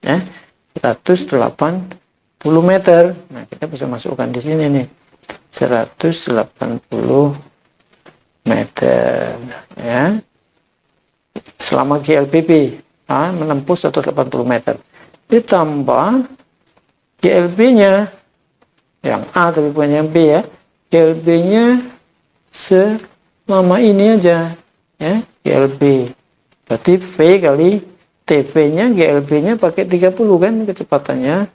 ya 180 meter. Nah, kita bisa masukkan di sini nih 180 meter ya. Selama GLBB A menempuh 180 meter ditambah GLB-nya yang A tapi bukan yang B ya. GLB-nya selama ini aja ya, GLB. Berarti V kali TP-nya, GLB-nya pakai 30 kan kecepatannya.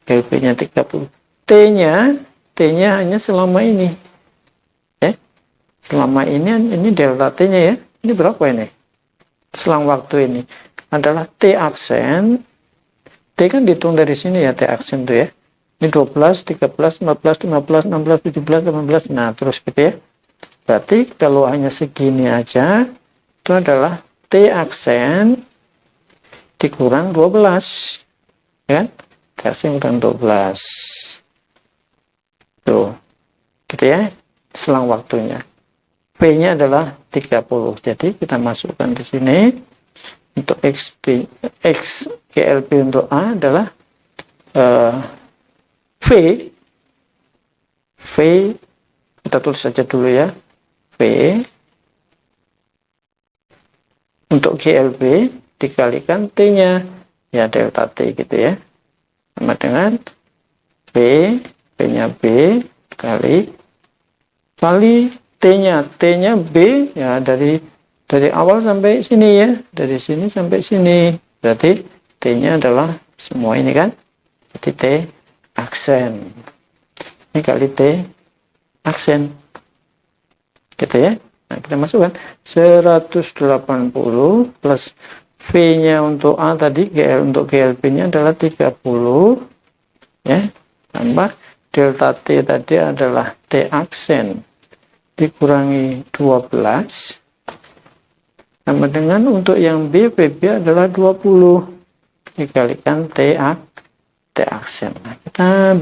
GLB-nya 30. T-nya hanya selama ini. Ya. Selama ini delta T-nya ya. Ini berapa ini? Selang waktu ini adalah T aksen. T kan dihitung dari sini ya, T aksen tuh ya. Ini 12, 13, 14, 15, 16, 17, 18. Nah, terus gitu ya. Berarti kalau hanya segini aja, itu adalah T aksen dikurang 12. Ya kan? T aksen kurang 12. Tuh. Gitu ya. Selang waktunya. P-nya adalah 30. Jadi kita masukkan di sini. Untuk X GLB untuk A adalah V kita tulis saja dulu ya, V untuk GLB dikalikan T-nya ya, delta T gitu ya, sama dengan B-nya B kali T-nya B ya, dari awal sampai sini ya, dari sini sampai sini, berarti T-nya adalah semua ini kan, jadi T aksen. Ini kali T aksen. Gitu ya. Nah, kita masukkan 180 plus V-nya untuk A tadi, untuk GLP-nya adalah 30, ya, tambah delta T tadi adalah T aksen dikurangi 12, sama dengan untuk yang B, PB adalah 20 dikalikan T aksen. Nah, kita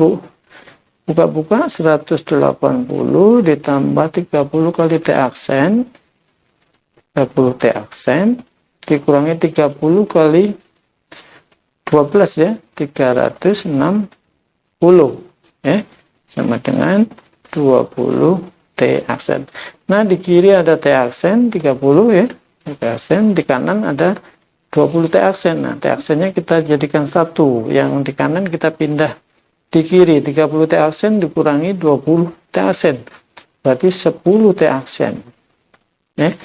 buka-buka 180 ditambah 30 kali T aksen, 30 T aksen dikurangi 30 kali 12 ya, 360 ya, sama dengan 20 T aksen. Nah, di kiri ada T aksen 30 ya, T aksen, di kanan ada 20 T aksen. Nah, T aksennya kita jadikan satu, yang di kanan kita pindah di kiri, 30 T aksen dikurangi 20 T aksen, berarti 10 T aksen ya.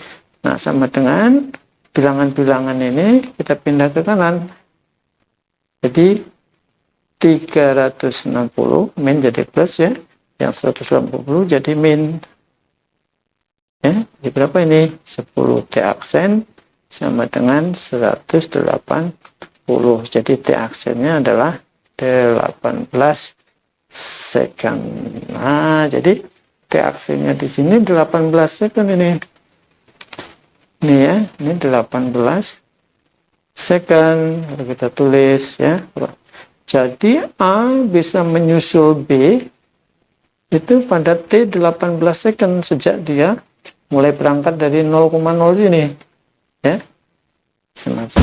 Nah, sama dengan bilangan-bilangan ini kita pindah ke kanan, jadi 360 min jadi plus ya, yang 180 jadi min ya. Jadi berapa ini? 10 T aksen sama dengan 180, jadi T aksennya adalah 18 second. Nah, jadi T aksennya di sini 18 second ini. Ini ya, ini 18 second. Kalau kita tulis ya. Jadi A bisa menyusul B itu pada T 18 second sejak dia mulai berangkat dari 0,0 ini. Ya. Semacam